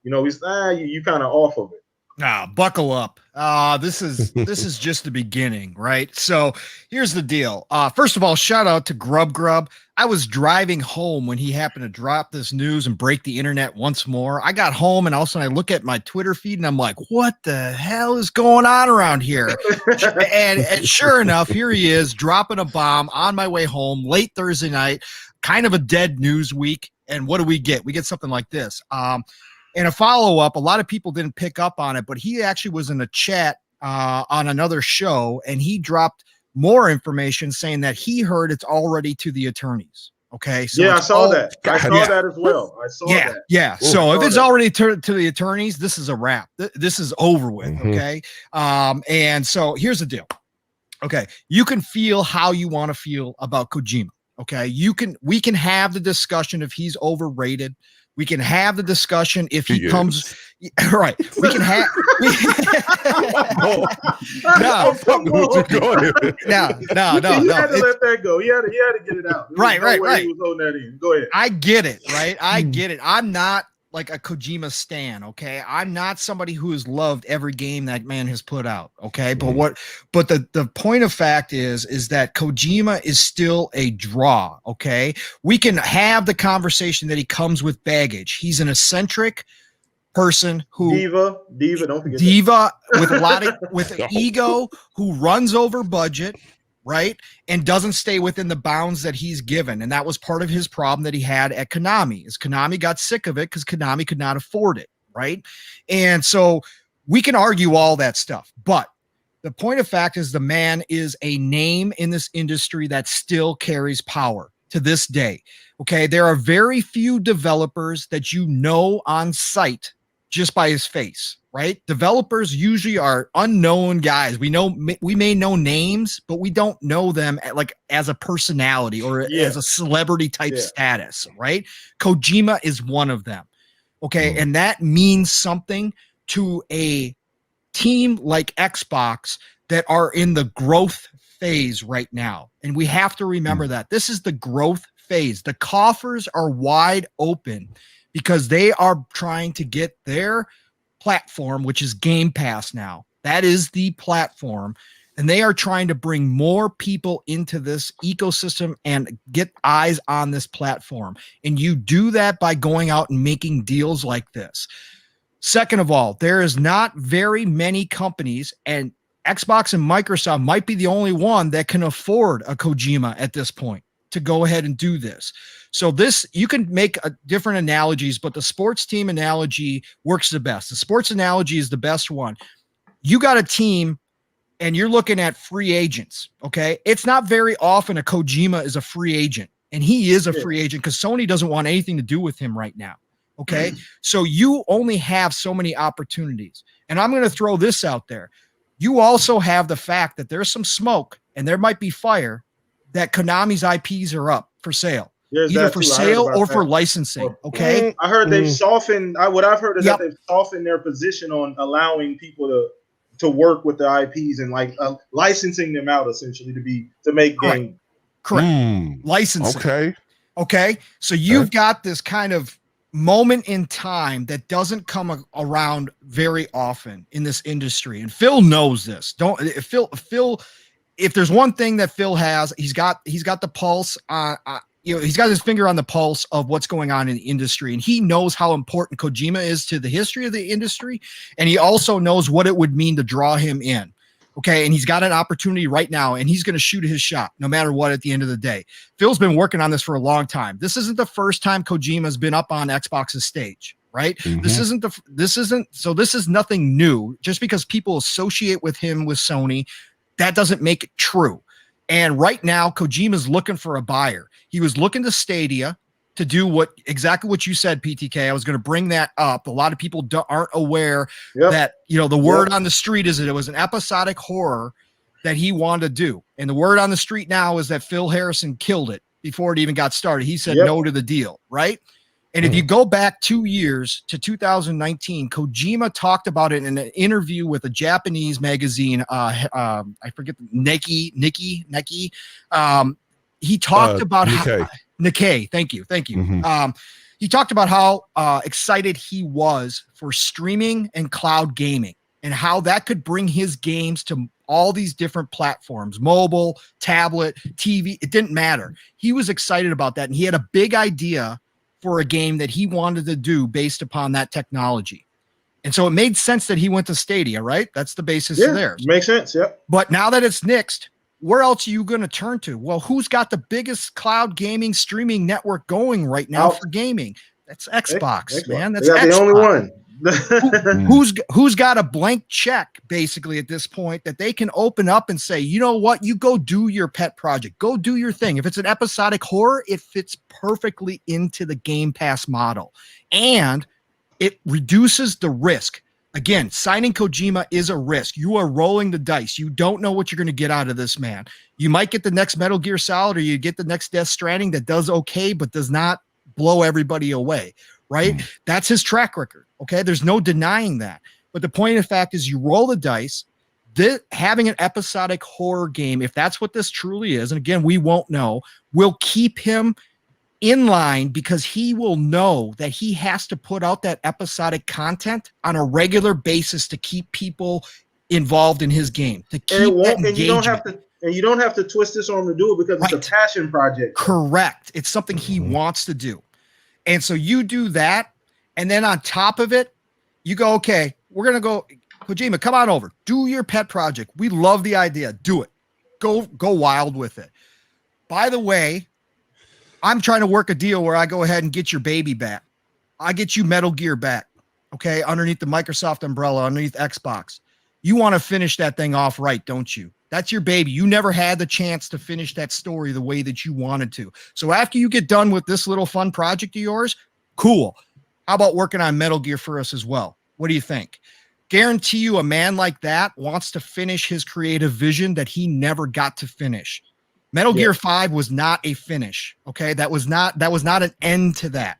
you kind of off of it? Nah, buckle up. This is just the beginning, right? So here's the deal. First of all, shout out to Grub. I was driving home when he happened to drop this news and break the internet once more. I got home and all of a sudden I look at my Twitter feed and I'm like, what the hell is going on around here? and sure enough, here he is dropping a bomb on my way home late Thursday night, kind of a dead news week. And what do we get? We get something like this. And a follow-up, a lot of people didn't pick up on it, but he actually was in a chat on another show, and he dropped more information saying that he heard it's already to the attorneys. Okay. So I saw that. I saw that as well. Yeah. Yeah. So if it's already to the attorneys, this is a wrap. This is over with. Mm-hmm. Okay. And so here's the deal. Okay. You can feel how you want to feel about Kojima. Okay. We can have the discussion if he's overrated. We can have the discussion if he comes. Right. We can have. No. He had to let that go. He had to get it out. Right. He was holding that in. Go ahead. I get it. Right. I get it. I'm not like a Kojima stan, okay? I'm not somebody who has loved every game that man has put out, okay? But the point of fact is that Kojima is still a draw, okay? We can have the conversation that he comes with baggage. He's an eccentric person who diva, don't forget with a lot of with an ego, who runs over budget, right? And doesn't stay within the bounds that he's given. And that was part of his problem that he had at Konami, is Konami got sick of it because Konami could not afford it, right? And so we can argue all that stuff, but the point of fact is the man is a name in this industry that still carries power to this day. Okay, there are very few developers that you know on sight just by his face, right? Developers usually are unknown guys. We may know names, but we don't know them like as a personality or as a celebrity type status, right? Kojima is one of them. Okay, and that means something to a team like Xbox that are in the growth phase right now. And we have to remember that this is the growth phase. The coffers are wide open because they are trying to get their platform, which is Game Pass now. That is the platform. And they are trying to bring more people into this ecosystem and get eyes on this platform. And you do that by going out and making deals like this. Second of all, there is not very many companies, and Xbox and Microsoft might be the only one that can afford a Kojima at this point to go ahead and do this. So this, you can make different analogies, but the sports team analogy works the best. The sports analogy is the best one. You got a team and you're looking at free agents, okay? It's not very often a Kojima is a free agent, and he is a free agent because Sony doesn't want anything to do with him right now, okay? So you only have so many opportunities. And I'm going to throw this out there. You also have the fact that there's some smoke and there might be fire that Konami's IPs are up for sale. Either for sale or for licensing. Okay. I heard they've softened. What I've heard is that they've softened their position on allowing people to work with the IPs and like licensing them out essentially to make games. Correct. Licensing. Okay. So you've got this kind of moment in time that doesn't come around very often in this industry. And Phil knows this. Phil, if there's one thing that Phil has, he's got the pulse on, he's got his finger on the pulse of what's going on in the industry, and he knows how important Kojima is to the history of the industry, and he also knows what it would mean to draw him in. Okay, and he's got an opportunity right now, and he's going to shoot his shot no matter what at the end of the day. Phil's been working on this for a long time. This isn't the first time Kojima's been up on Xbox's stage, right? This is nothing new. Just because people associate with him with Sony, that doesn't make it true. And right now, Kojima's looking for a buyer. He was looking to Stadia to do exactly what you said, PTK. I was going to bring that up. A lot of people aren't aware that, the word on the street is that it was an episodic horror that he wanted to do. And the word on the street now is that Phil Harrison killed it before it even got started. He said no to the deal, right? And if you go back 2 years to 2019, Kojima talked about it in an interview with a Japanese magazine. I forget, Nikkei. He talked about Nikkei. Thank you. He talked about how excited he was for streaming and cloud gaming and how that could bring his games to all these different platforms, mobile, tablet, TV. It didn't matter. He was excited about that. And he had a big idea for a game that he wanted to do based upon that technology. And so it made sense that he went to Stadia, right? That's the basis of theirs. Makes sense, But now that it's nixed, where else are you going to turn to? Well, who's got the biggest cloud gaming streaming network going right now for gaming? That's Xbox, man. That's the only one. Who's got a blank check basically at this point that they can open up and say, you know what, you go do your pet project, go do your thing. If it's an episodic horror, it fits perfectly into the Game Pass model, and it reduces the risk. Again, signing Kojima is a risk. You are rolling the dice. You don't know what you're going to get out of this man. You might get the next Metal Gear Solid, or you get the next Death Stranding that does okay but does not blow everybody away, right? That's his track record. Okay, there's no denying that. But the point of the fact is, you roll the dice. Having an episodic horror game, if that's what this truly is, and again, we won't know, will keep him in line because he will know that he has to put out that episodic content on a regular basis to keep people involved in his game, to keep that engagement. You don't have to twist his arm to do it because it's a passion project. Correct. It's something he wants to do. And so you do that, and then on top of it, you go, okay, we're going to go, Kojima, come on over. Do your pet project. We love the idea. Do it. Go wild with it. By the way, I'm trying to work a deal where I go ahead and get your baby back. I get you Metal Gear back, okay, underneath the Microsoft umbrella, underneath Xbox. You want to finish that thing off right, don't you? That's your baby. You never had the chance to finish that story the way that you wanted to. So after you get done with this little fun project of yours, cool. How about working on Metal Gear for us as well? What do you think? Guarantee you a man like that wants to finish his creative vision that he never got to finish. Metal Gear 5 was not a finish. Okay. That was not an end to that.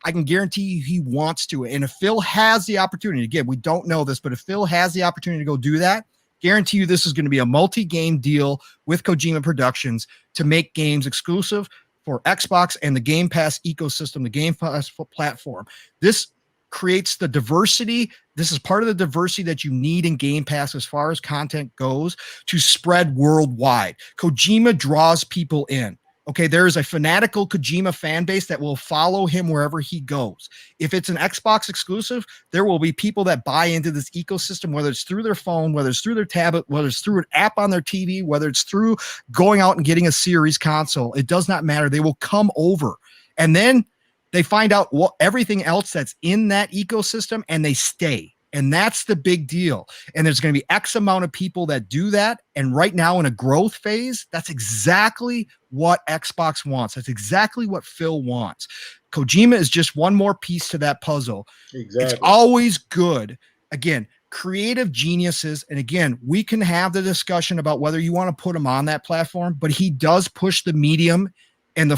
I can guarantee you he wants to. And if Phil has the opportunity, again, we don't know this, but if Phil has the opportunity to go do that, guarantee you this is going to be a multi-game deal with Kojima Productions to make games exclusive for Xbox and the Game Pass ecosystem, the Game Pass platform. This creates the diversity. This is part of the diversity that you need in Game Pass as far as content goes to spread worldwide. Kojima draws people in. Okay, there is a fanatical Kojima fan base that will follow him wherever he goes. If it's an Xbox exclusive, there will be people that buy into this ecosystem, whether it's through their phone, whether it's through their tablet, whether it's through an app on their TV, whether it's through going out and getting a series console. It does not matter. They will come over. And then they find out everything else that's in that ecosystem and they stay. And that's the big deal. And there's going to be X amount of people that do that. And right now in a growth phase, that's exactly what Xbox wants. That's exactly what Phil wants. Kojima is just one more piece to that puzzle. Exactly. It's always good. Again, creative geniuses. And again, we can have the discussion about whether you want to put him on that platform, but he does push the medium and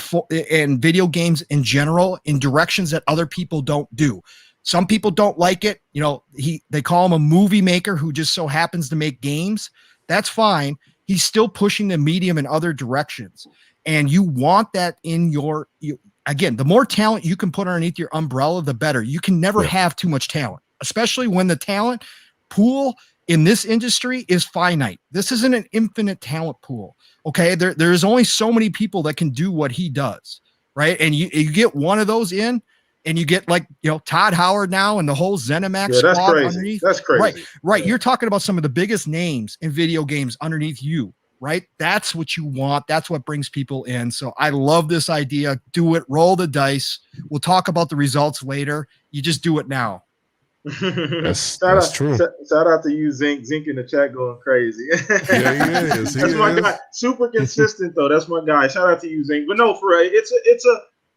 video games in general in directions that other people don't do. Some people don't like it. You know, they call him a movie maker who just so happens to make games. That's fine. He's still pushing the medium in other directions. And you want that in again, the more talent you can put underneath your umbrella, the better. You can never have too much talent, especially when the talent pool in this industry is finite. This isn't an infinite talent pool. Okay. There's only so many people that can do what he does. Right. And you get one of those in, and you get Todd Howard now and the whole ZeniMax squad underneath. That's crazy. Right. You're talking about some of the biggest names in video games underneath you, right? That's what you want. That's what brings people in. So I love this idea. Do it. Roll the dice. We'll talk about the results later. You just do it now. That's true. Shout out to you, Zink. Zink in the chat going crazy. Yeah, he is. That's my guy. Super consistent though. That's my guy. Shout out to you, Zink. But no, for real,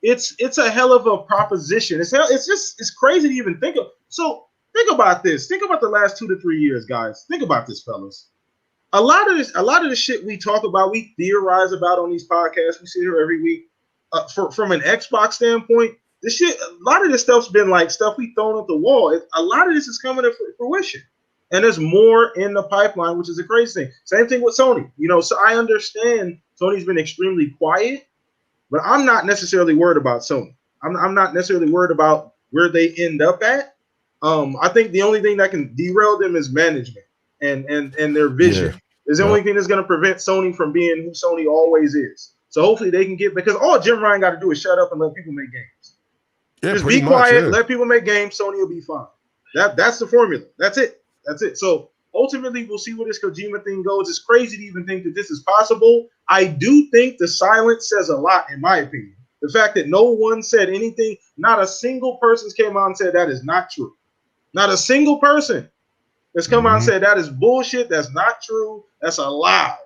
it's a hell of a proposition. It's crazy to even think of. So think about this. Think about the last 2 to 3 years, guys. Think about this, fellas. A lot of the shit we talk about, we theorize about on these podcasts. We sit here every week. From an Xbox standpoint, a lot of this stuff's been like stuff we thrown at the wall. A lot of this is coming to fruition, and there's more in the pipeline, which is a crazy thing. Same thing with Sony. So I understand Sony's been extremely quiet. But I'm not necessarily worried about Sony. I'm not necessarily worried about where they end up at. I think the only thing that can derail them is management and their vision. Yeah. It's the only thing that's going to prevent Sony from being who Sony always is. So hopefully they can because all Jim Ryan got to do is shut up and let people make games. Yeah, just be quiet, let people make games. Sony will be fine. That's the formula. That's it. So ultimately, we'll see where this Kojima thing goes. It's crazy to even think that this is possible. I do think the silence says a lot, in my opinion. The fact that no one said anything, not a single person came out and said that is not true. Not a single person has come out and said that is bullshit. That's not true. That's a lie.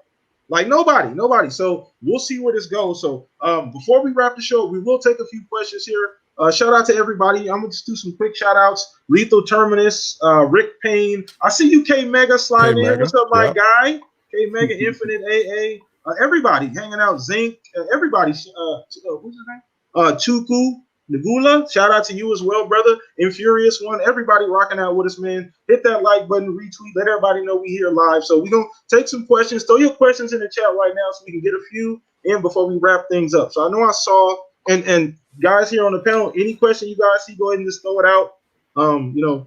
Like nobody. So we'll see where this goes. So before we wrap the show, we will take a few questions here. Shout out to everybody. I'm going to just do some quick shout outs. Lethal Terminus, Rick Payne. I see you, K Mega, slide in. What's up, my guy? K Mega, Infinite AA. Everybody hanging out. Zinc. Everybody. Who's his name? Chuku Nagula. Shout out to you as well, brother. Infurious One. Everybody rocking out with us, man. Hit that like button, retweet. Let everybody know we here live. So we're going to take some questions. Throw your questions in the chat right now so we can get a few in before we wrap things up. So I know I saw And guys here on the panel, any question you guys see, go ahead and just throw it out.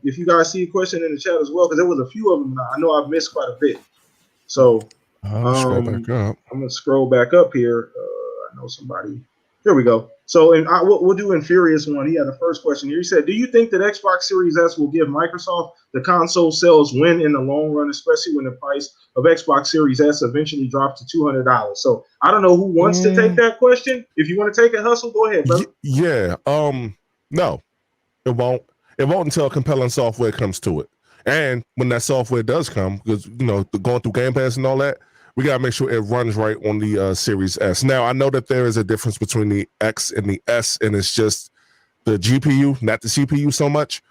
If you guys see a question in the chat as well, because there was a few of them. I know I've missed quite a bit. So Scroll back up. I'm gonna scroll back up here. I know somebody. Here we go. So, we'll do Infurious one. He had the first question here. He said, "Do you think that Xbox Series S will give Microsoft the console sales win in the long run, especially when the price of Xbox Series S eventually drops to $200?" So, I don't know who wants to take that question. If you want to take it, Hustle, go ahead, brother. Yeah. No, it won't. It won't until compelling software comes to it. And when that software does come, because going through Game Pass and all that, we gotta make sure it runs right on the Series S. Now, I know that there is a difference between the X and the S, and it's just the GPU, not the CPU so much.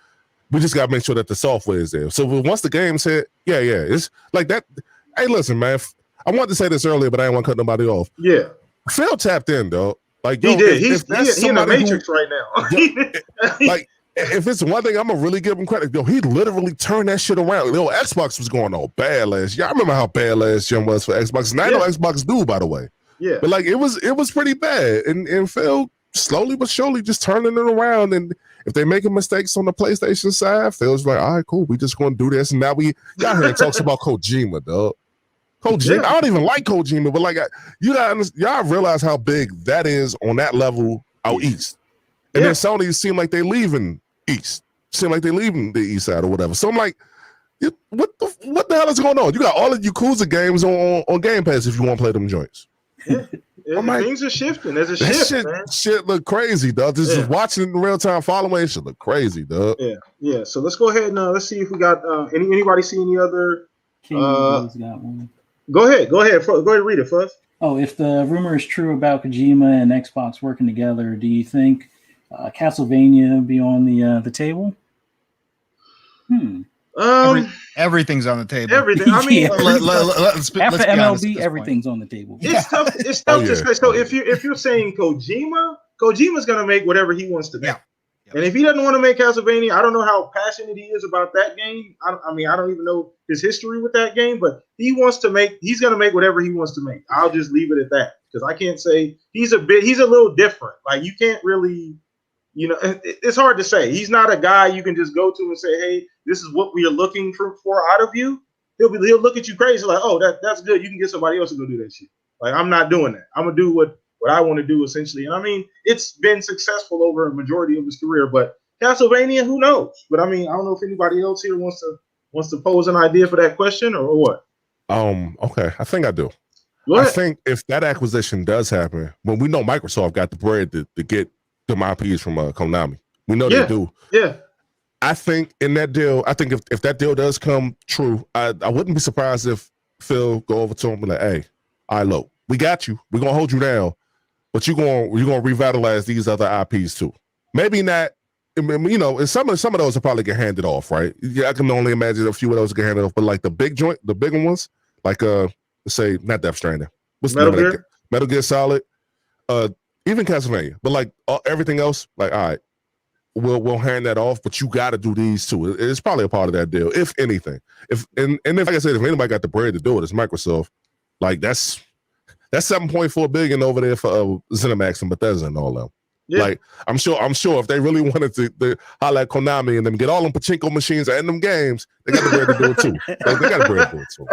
We just gotta make sure that the software is there. So once the game's hit, yeah, it's like that. Hey, listen, man. I wanted to say this earlier, but I didn't want to cut nobody off. Yeah, Phil tapped in, though. Like he did. He's in the somebody Matrix right now. like, if it's one thing, I'm gonna really give him credit. He literally turned that shit around. Xbox was going all bad last year. I remember how bad last year was for Xbox. And I know Xbox do, by the way. Yeah. But like it was pretty bad. And Phil slowly but surely just turning it around. And if they making mistakes on the PlayStation side, Phil's like, all right, cool. We just gonna do this. And now y'all heard talks about Kojima, dog. Kojima, I don't even like Kojima, but like y'all realize how big that is on that level out east. And then Sony seem like they leaving east. Seem like they leaving the east side or whatever. So I'm like, what the hell is going on? You got all the Yakuza games on Game Pass if you want to play them joints. Yeah. Things are shifting. There's a shift, man. Shit look crazy, dog. Just watching it in real time, following it should look crazy, dog. Yeah. So let's go ahead and let's see if we got anybody see any other. Got one. Go ahead. Go ahead and read it first. Oh, if the rumor is true about Kojima and Xbox working together, do you think Castlevania be on the table? Everything's on the table. Everything. I mean, after MLB, everything's on the table. It's tough. It's tough to say. So if you're saying Kojima's gonna make whatever he wants to make. Yeah. And if he doesn't want to make Castlevania, I don't know how passionate he is about that game. I mean, I don't even know his history with that game, but he's gonna make whatever he wants to make. I'll just leave it at that because I can't say he's a little different. Like you can't really. It's hard to say. He's not a guy you can just go to and say, "Hey, this is what we are looking for out of you." He'll look at you crazy, like, "Oh, that's good. You can get somebody else to go do that shit." Like, I'm not doing that. I'm gonna do what I want to do, essentially. And I mean, it's been successful over a majority of his career. But Castlevania, who knows? But I mean, I don't know if anybody else here wants to pose an idea for that question or what. Okay, I think I do. I think if that acquisition does happen, when we know Microsoft got the bread to get them IPs from Konami. We know they do. Yeah. I think in that deal, if that deal does come true, I wouldn't be surprised if Phil go over to him and be like, "Hey, all right, look, we got you. We're gonna hold you down, but you're gonna revitalize these other IPs too. Maybe not. And some of those will probably get handed off, right? Yeah, I can only imagine a few of those get handed off, but like the big ones, like let's say not Death Stranding. What's Metal Gear? Metal Gear Solid. Even Castlevania, but like everything else, like all right, we'll hand that off, but you got to do these too. It's probably a part of that deal, if anything. If like I said, if anybody got the bread to do it, it's Microsoft. Like that's $7.4 billion over there for ZeniMax and Bethesda and all them. Yeah. Like I'm sure if they really wanted to holler at Konami and them get all them pachinko machines and them games, they got the bread to do it too. They got the bread to do it too.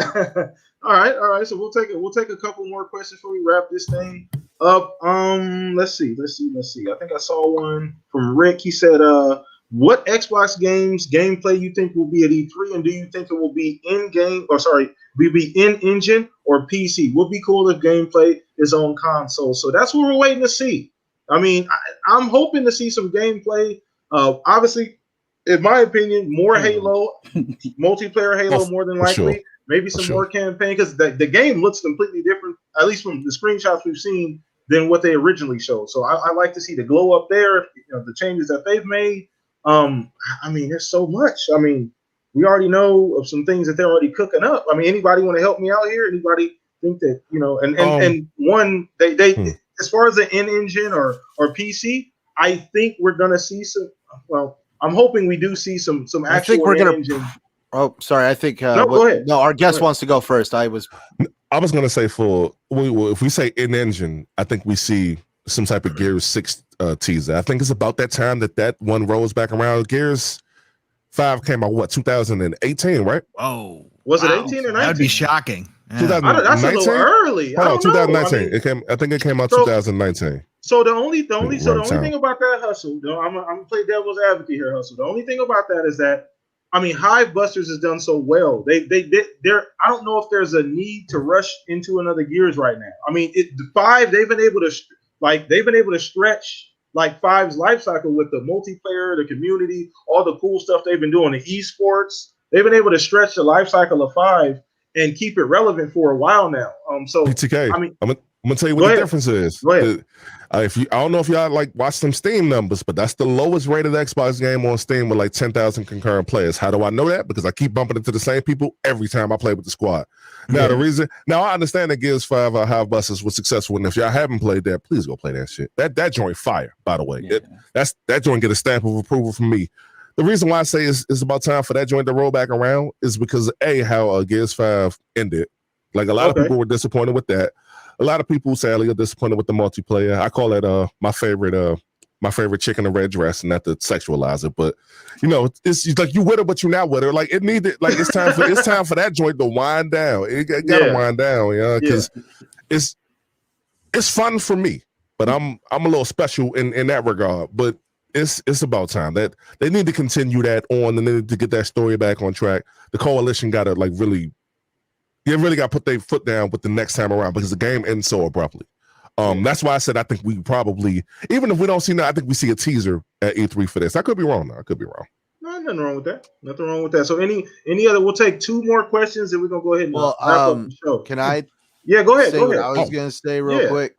All right. So we'll take a couple more questions before we wrap this thing up. Let's see. I think I saw one from Rick. He said, "What Xbox games gameplay you think will be at E3, and do you think it will be in engine or PC? Would be cool if gameplay is on console." So that's what we're waiting to see. I mean, I'm hoping to see some gameplay. Obviously, in my opinion, more Halo, multiplayer Halo, more than likely. Sure. Maybe some more campaign because the game looks completely different, at least from the screenshots we've seen, than what they originally showed. So I like to see the glow up there, the changes that they've made. I mean, there's so much. I mean, we already know of some things that they're already cooking up. I mean, anybody want to help me out here? Anybody think that, they as far as the in-engine or PC, I think we're going to see some, I'm hoping we do see some actual I think we're in-engine. Oh, sorry. I think go ahead. No, our guest wants to go first. I was going to say if we say in engine, I think we see some type of Gears 6 teaser. I think it's about that time that one rolls back around. Gears 5 came out, what, 2018, right? Whoa. Was it 18 or 19? That would be shocking. Yeah. 2019? That's a little early. Hold on, 2019. I mean, I think it came out 2019. So the only Right thing about that, Hustle, I'm gonna play devil's advocate here, Hustle. The only thing about that is that, I mean, Hive Busters has done so well. They're I don't know if there's a need to rush into another Gears right now. I mean, the 5, they've been able to stretch like 5's life cycle with the multiplayer, the community, all the cool stuff they've been doing, the esports. They've been able to stretch the life cycle of 5 and keep it relevant for a while now. So PTK, I mean, I'm gonna tell you what the difference is. Go ahead. I don't know if y'all like watch some Steam numbers, but that's the lowest rated Xbox game on Steam with like 10,000 concurrent players. How do I know that? Because I keep bumping into the same people every time I play with the squad. Now I understand that Gears 5 Hive Busters was successful, and if y'all haven't played that, please go play that shit. That joint fire, by the way. Yeah. That joint get a stamp of approval from me. The reason why I say it's about time for that joint to roll back around is because how Gears 5 ended. Like a lot of people were disappointed with that. A lot of people sadly are disappointed with the multiplayer. I call it my favorite chick in a red dress, and not to sexualize it, but it's like you with her, but you're not with her. Like it needed, like it's time for that joint to wind down. It gotta wind down, because it's fun for me, but I'm a little special in that regard. But it's about time that they need to continue that on, and they need to get that story back on track. The coalition got to really got to put their foot down with the next time around, because the game ends so abruptly. That's why I said I think we probably, even if we don't see that, I think we see a teaser at E3 for this. I could be wrong, though. I could be wrong. No, nothing wrong with that. Nothing wrong with that. So any other? We'll take 2 more questions, and we're gonna go ahead and wrap up the show. Can I? Yeah, go ahead. Say what I was gonna say real quick.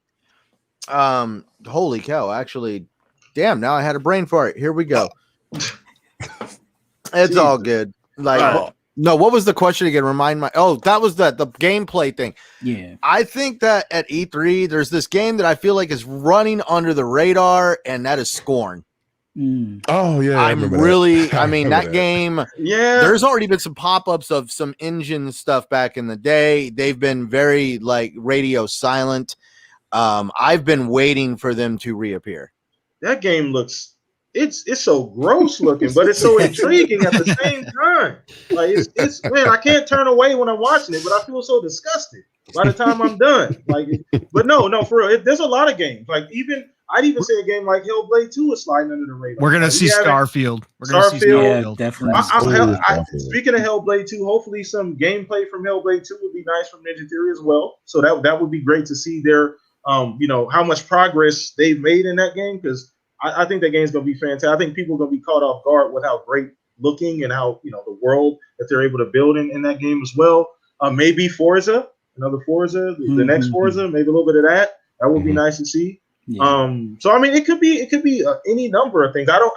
Holy cow! Actually, damn. Now I had a brain fart. Here we go. It's all good. Like. No, what was the question again? That was the gameplay thing. Yeah. I think that at E3, there's this game that I feel like is running under the radar, and that is Scorn. Oh, yeah. I mean, that game, there's already been some pop-ups of some engine stuff back in the day. They've been very, radio silent. I've been waiting for them to reappear. That game looks... It's so gross looking, but it's so intriguing at the same time. Like it's man, I can't turn away when I'm watching it, but I feel so disgusted by the time I'm done. But no, for real, there's a lot of games. I'd even say a game like Hellblade 2 is sliding under the radar. We're gonna see Starfield. Yeah, definitely. Speaking of Hellblade 2, hopefully some gameplay from Hellblade 2 would be nice from Ninja Theory as well. So that would be great to see their how much progress they've made in that game, because I think that game's going to be fantastic. I think people are going to be caught off guard with how great looking and how, the world that they're able to build in that game as well. Maybe Forza, another Forza, the next Forza, maybe a little bit of that. That would be nice to see. Yeah. So I mean, it could be any number of things. I don't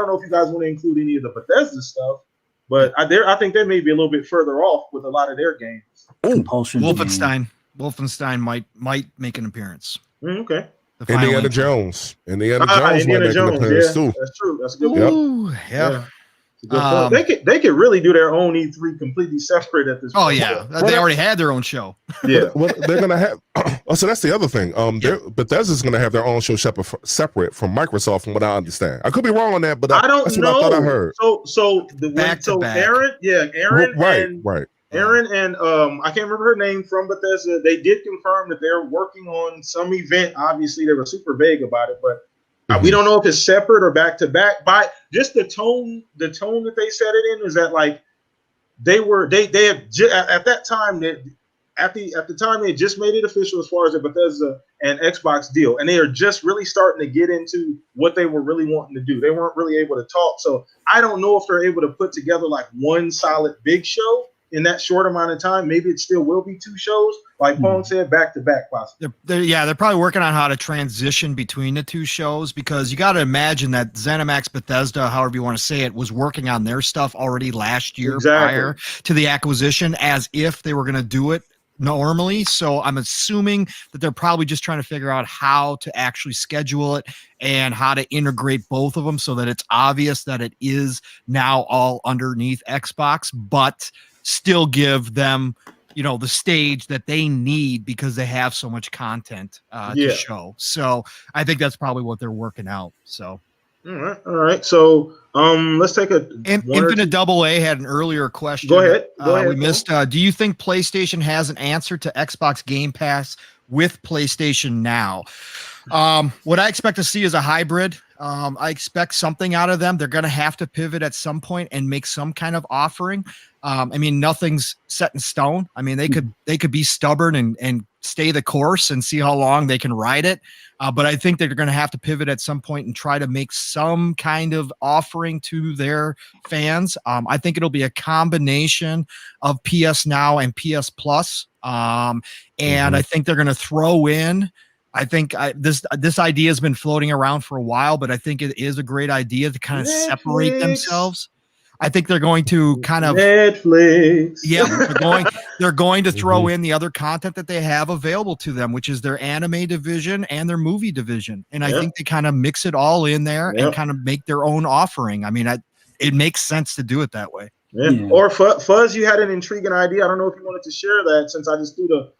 know if you guys want to include any of the Bethesda stuff, but I think they may be a little bit further off with a lot of their games. Compulsion. Wolfenstein might make an appearance. Okay. Indiana Jones might make an appearance too. That's true. That's a good. Ooh, yeah. They could really do their own E3 completely separate at this point. Oh yeah, they already had their own show. Yeah, well, they're gonna have. So that's the other thing. Bethesda's gonna have their own show separate from Microsoft, from what I understand. I could be wrong on that, but I don't that's know. What I thought I heard. Aaron, right. Aaron and I can't remember her name from Bethesda. They did confirm that they're working on some event. Obviously, they were super vague about it, but we don't know if it's separate or back to back. By just the tone that they said it in is that they had at that time at the time they just made it official as far as the Bethesda and Xbox deal, and they are just really starting to get into what they were really wanting to do. They weren't really able to talk, so I don't know if they're able to put together one solid big show in that short amount of time. Maybe it still will be 2 shows, like Pong said, back to back, possibly. They're probably working on how to transition between the 2 shows, because you got to imagine that ZeniMax Bethesda, however you want to say it, was working on their stuff already last year prior to the acquisition, as if they were going to do it normally. So I'm assuming that they're probably just trying to figure out how to actually schedule it and how to integrate both of them so that it's obvious that it is now all underneath Xbox, but still give them the stage that they need because they have so much content to show. So I think that's probably what they're working out. So. All right. So let's take a Infinite Double A had an earlier question. Go ahead. We missed. Do you think PlayStation has an answer to Xbox Game Pass with PlayStation Now? What I expect to see is a hybrid. I expect something out of them. They're going to have to pivot at some point and make some kind of offering. I mean, nothing's set in stone. I mean, they could be stubborn and stay the course and see how long they can ride it. But I think they're going to have to pivot at some point and try to make some kind of offering to their fans. I think it'll be a combination of PS Now and PS Plus. And I think they're going to throw in. I think this idea has been floating around for a while, but I think it is a great idea to kind of separate themselves. I think they're going to kind of Netflix. Yeah, they're going to throw in the other content that they have available to them, which is their anime division and their movie division. And I think they kind of mix it all in there and kind of make their own offering. I mean, it makes sense to do it that way. Yeah. Or Fuzz, you had an intriguing idea. I don't know if you wanted to share that since I just threw the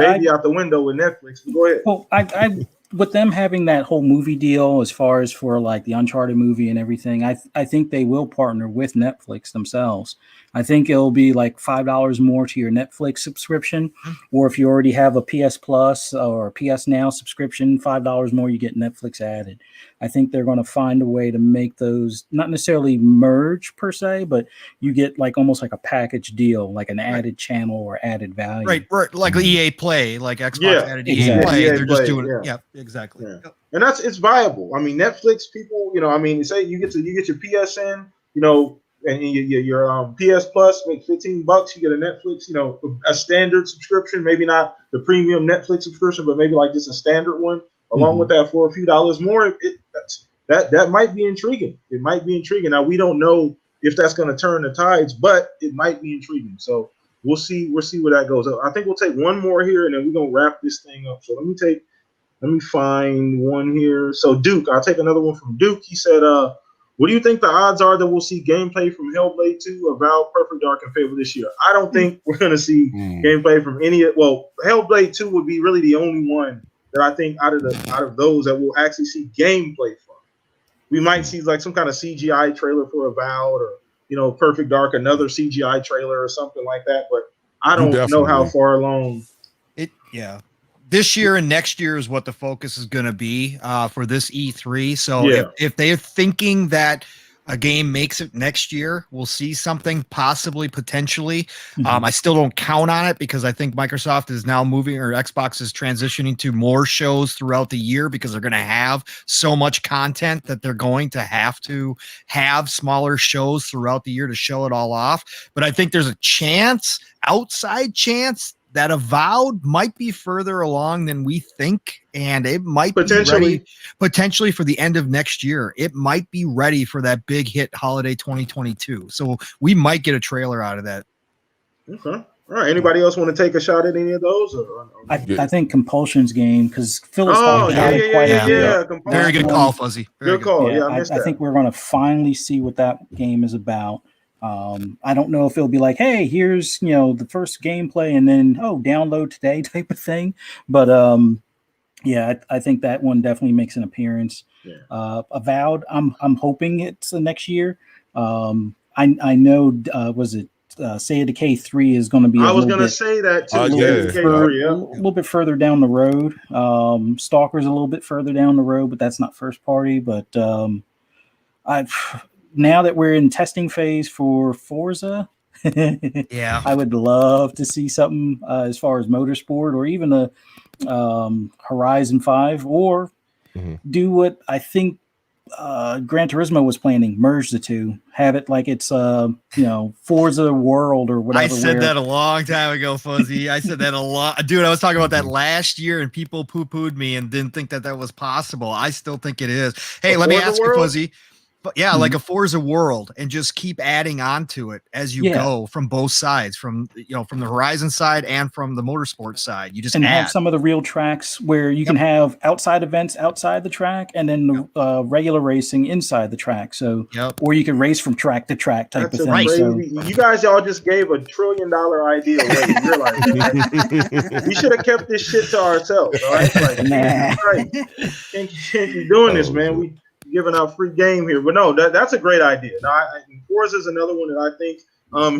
baby out the window with Netflix. Go ahead. Well, I with them having that whole movie deal as far as for like the Uncharted movie and everything, I think they will partner with Netflix themselves. I think it'll be like $5 more to your Netflix subscription, or if you already have a PS Plus or a PS Now subscription, $5 more, you get Netflix added. I think they're going to find a way to make those not necessarily merge per se, but you get like almost like a package deal, like an added channel or added value. Right. Like EA Play, like Xbox added EA Play. They're just doing it. Yeah, exactly. Yeah. And it's viable. I mean, Netflix people, say you get your PSN, and your PS Plus, make $15, you get a Netflix, a standard subscription, maybe not the premium Netflix subscription, but maybe like just a standard one, along with that for a few dollars more. That might be intriguing. It might be intriguing. Now we don't know if that's going to turn the tides, but it might be intriguing. So we'll see where that goes. I think we'll take one more here, and then we're gonna wrap this thing up. So let me find one here. So Duke, I'll take another one from Duke. He said, what do you think the odds are that we'll see gameplay from Hellblade 2, Avowed, Perfect Dark, and Fable this year? I don't think we're going to see gameplay from any. Well, Hellblade 2 would be really the only one that I think out of those that we'll actually see gameplay from. We might see like some kind of CGI trailer for Avowed, or Perfect Dark, another CGI trailer or something like that. But I don't know how far along. This year and next year is what the focus is going to be for this E3. So if they're thinking that a game makes it next year, we'll see something potentially. I still don't count on it because I think Microsoft is now moving, or Xbox is transitioning to more shows throughout the year because they're going to have so much content that they're going to have smaller shows throughout the year to show it all off. But I think there's a outside chance, that Avowed might be further along than we think, and it might be ready potentially for the end of next year. It might be ready for that big hit holiday 2022. So we might get a trailer out of that. Okay. All right. Anybody else want to take a shot at any of those? I think Compulsion's game, because Phyllis. Very good call, Fuzzy. Good call. Yeah, I think we're going to finally see what that game is about. I don't know if it'll be like, hey, here's the first gameplay and then download today type of thing, but I think that one definitely makes an appearance. Avowed, I'm hoping it's the next year. I know was it Say of Decay 3 is going to be I was going to say that too. A little bit further down the road. Stalker's a little bit further down the road, but that's not first party. But now that we're in testing phase for Forza, I would love to see something as far as motorsport, or even a Horizon 5, or do what I think Gran Turismo was planning, merge the two, have it like it's Forza World or whatever. I said that a long time ago, Fuzzy. I said that a lot, dude. I was talking about that last year, and people poo-pooed me and didn't think that was possible. I still think it is. Hey, let me ask you, Fuzzy. But yeah, like a Forza World, and just keep adding on to it as you go from both sides, from from the Horizon side and from the motorsport side. You just have some of the real tracks where you can have outside events outside the track, and then the regular racing inside the track. So, or you can race from track to track type of thing. Crazy. So, you guys all just gave $1 trillion idea away. You realize that? We should have kept this shit to ourselves. All right, can't keep doing this, man. We giving out free game here, but no, that's a great idea. Now, Forza is another one that I think.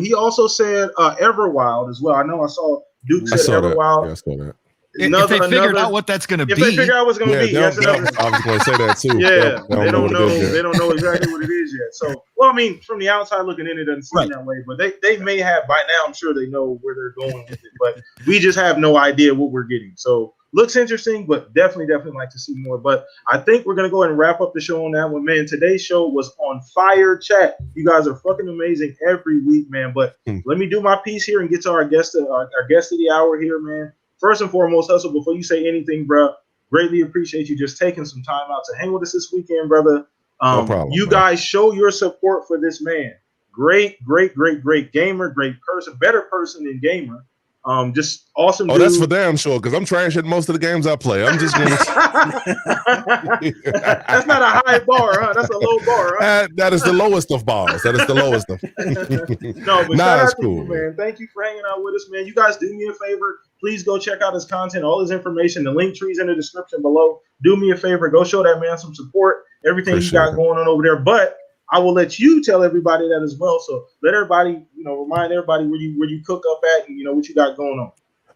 He also said Everwild as well. I know I saw Duke said Everwild. Yeah, I saw that. If they figured out what that's going to be, if they figure out what's going to be, I was going to say that too. Yeah, they don't know. They don't know exactly what it is yet. So, well, I mean, from the outside looking in, it doesn't seem that way. But they may have by now. I'm sure they know where they're going with it. But we just have no idea what we're getting. So, looks interesting, but definitely like to see more. But I think we're gonna go ahead and wrap up the show on that one, man. Today's show was on fire, chat. You guys are fucking amazing every week, man. But let me do my piece here and get to our guest of the hour here, man. First and foremost, Hustle, before you say anything, bro, greatly appreciate you just taking some time out to hang with us this weekend, brother. No problem, you guys show your support for this man. Great gamer, great person, better person than gamer. Just awesome. Oh, dude. That's for damn sure, because I'm trash at most of the games I play. I'm just gonna. That's not a high bar, huh? That's a low bar, huh? That is the lowest of bars. That is the lowest of. No, but shout out to you, man. Thank you for hanging out with us, man. You guys do me a favor. Please go check out his content, all his information. The link tree's in the description below. Do me a favor, go show that man some support. Everything you got going on over there, but I will let you tell everybody that as well. So let everybody, remind everybody where you cook up at and what you got going on.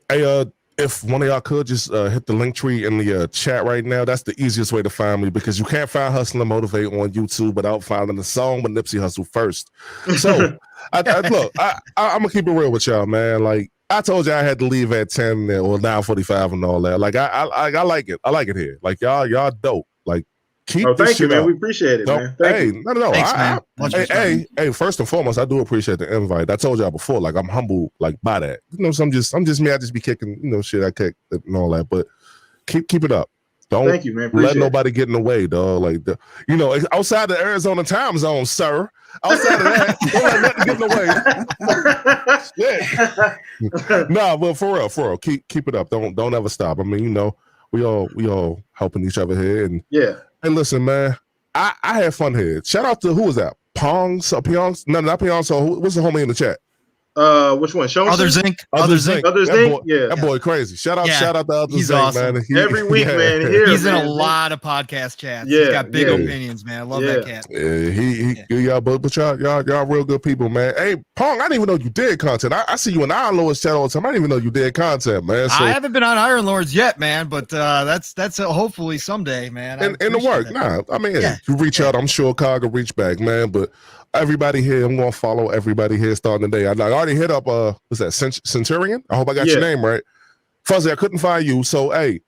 Hey, if one of y'all could just hit the link tree in the chat right now, that's the easiest way to find me, because you can't find Hustle and Motivate on YouTube without finding the song with Nipsey Hussle first. So I'm gonna keep it real with y'all, man. Like I told you, I had to leave at 10 or 9:45 and all that. Like I like it. I like it here. Like y'all dope. Like. Thank you, man. We appreciate it, man. Thank you. No. Thanks, man. Hey, first and foremost, I do appreciate the invite. I told y'all before, like I'm humbled, like by that. So I'm just me. I just be kicking, shit I kick and all that. But keep it up. Don't thank you, man. Appreciate let nobody get in the way, dog. Like outside the Arizona time zone, sir. Outside of that, don't let nothing get in the way. Nah, but for real, keep it up. Don't ever stop. I mean, we all helping each other here, and Hey, listen, man. I had fun here. Shout out to who was that? Pong Soul. No, not Pong Soul. What's the homie in the chat? Which one? Others Inc. Others Inc. Yeah, that boy crazy. Shout out to Others He's Inc, awesome. man. Every week, man. He's in a lot of podcast chats. He's got big opinions, man. I love that cat. Yeah, but y'all real good people, man. Hey, Pong, I didn't even know you did content. I see you in Iron Lord's chat all the time. I didn't even know you did content, man. So, I haven't been on Iron Lords yet, man, but that's hopefully someday, man. In the work. Nah, I mean, you reach out, I'm sure Cog will reach back, man. But everybody here, I'm gonna follow everybody here starting today. I already hit up what's that, Centurion? I hope I got your name right. Fuzzy, I couldn't find you, so hey,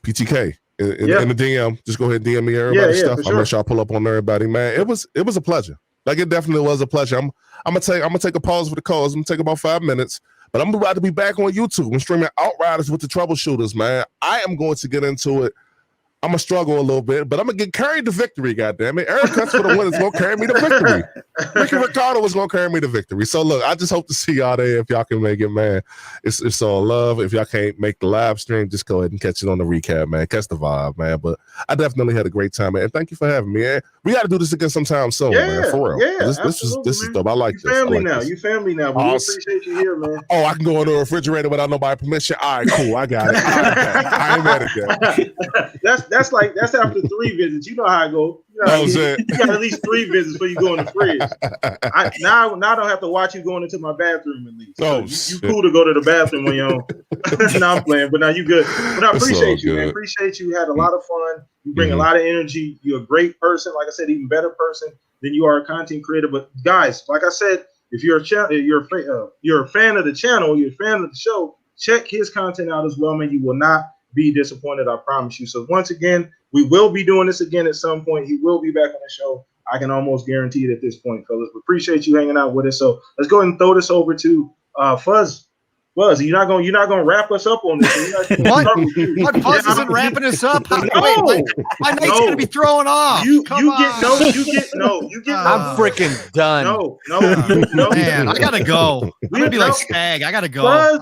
PTK in the DM, just go ahead and DM me everybody stuff. I'll make sure I pull up on everybody, man. It was a pleasure. Like it definitely was a pleasure. I'm gonna take a pause for the calls. I'm gonna take about 5 minutes, but I'm about to be back on YouTube. I'm streaming Outriders with the Troubleshooters, man. I am going to get into it. I'm gonna struggle a little bit, but I'm gonna get carried to victory. Goddamn it, Eric Cuts for the win is gonna carry me to victory. Ricky Ricardo was gonna carry me to victory. So look, I just hope to see y'all there if y'all can make it, man. It's all love. If y'all can't make the live stream, just go ahead and catch it on the recap, man. Catch the vibe, man. But I definitely had a great time, man. And thank you for having me, man. We got to do this again sometime soon, man. For real. Yeah, this is dope. I like this. Family now. You family now. But awesome. We appreciate you here, man. Oh, I can go in the refrigerator without nobody's permission. All right, cool. I got it. I ain't mad at that. That's after 3 visits. You know how I go. You got at least 3 visits before you go in the fridge. Now I don't have to watch you going into my bathroom at least. So you cool to go to the bathroom on your own. No, I'm playing, but now you good. But I appreciate you, man. Appreciate you. Had a lot of fun. You bring a lot of energy. You're a great person. Like I said, even better person than you are a content creator. But guys, like I said, if you're a fan of the channel, you're a fan of the show, check his content out as well, man. You will not be disappointed, I promise you. So once again, we will be doing this again at some point. He will be back on the show. I can almost guarantee it at this point, fellas. We appreciate you hanging out with us. So let's go ahead and throw this over to Fuzz. Buzz, you're not gonna wrap us up on this. What? Buzz isn't wrapping us up? No. Wait, my night's gonna be thrown off. You get I'm freaking done. No, man, I gotta go. I'm gonna be like Stag. I gotta go. Buzz,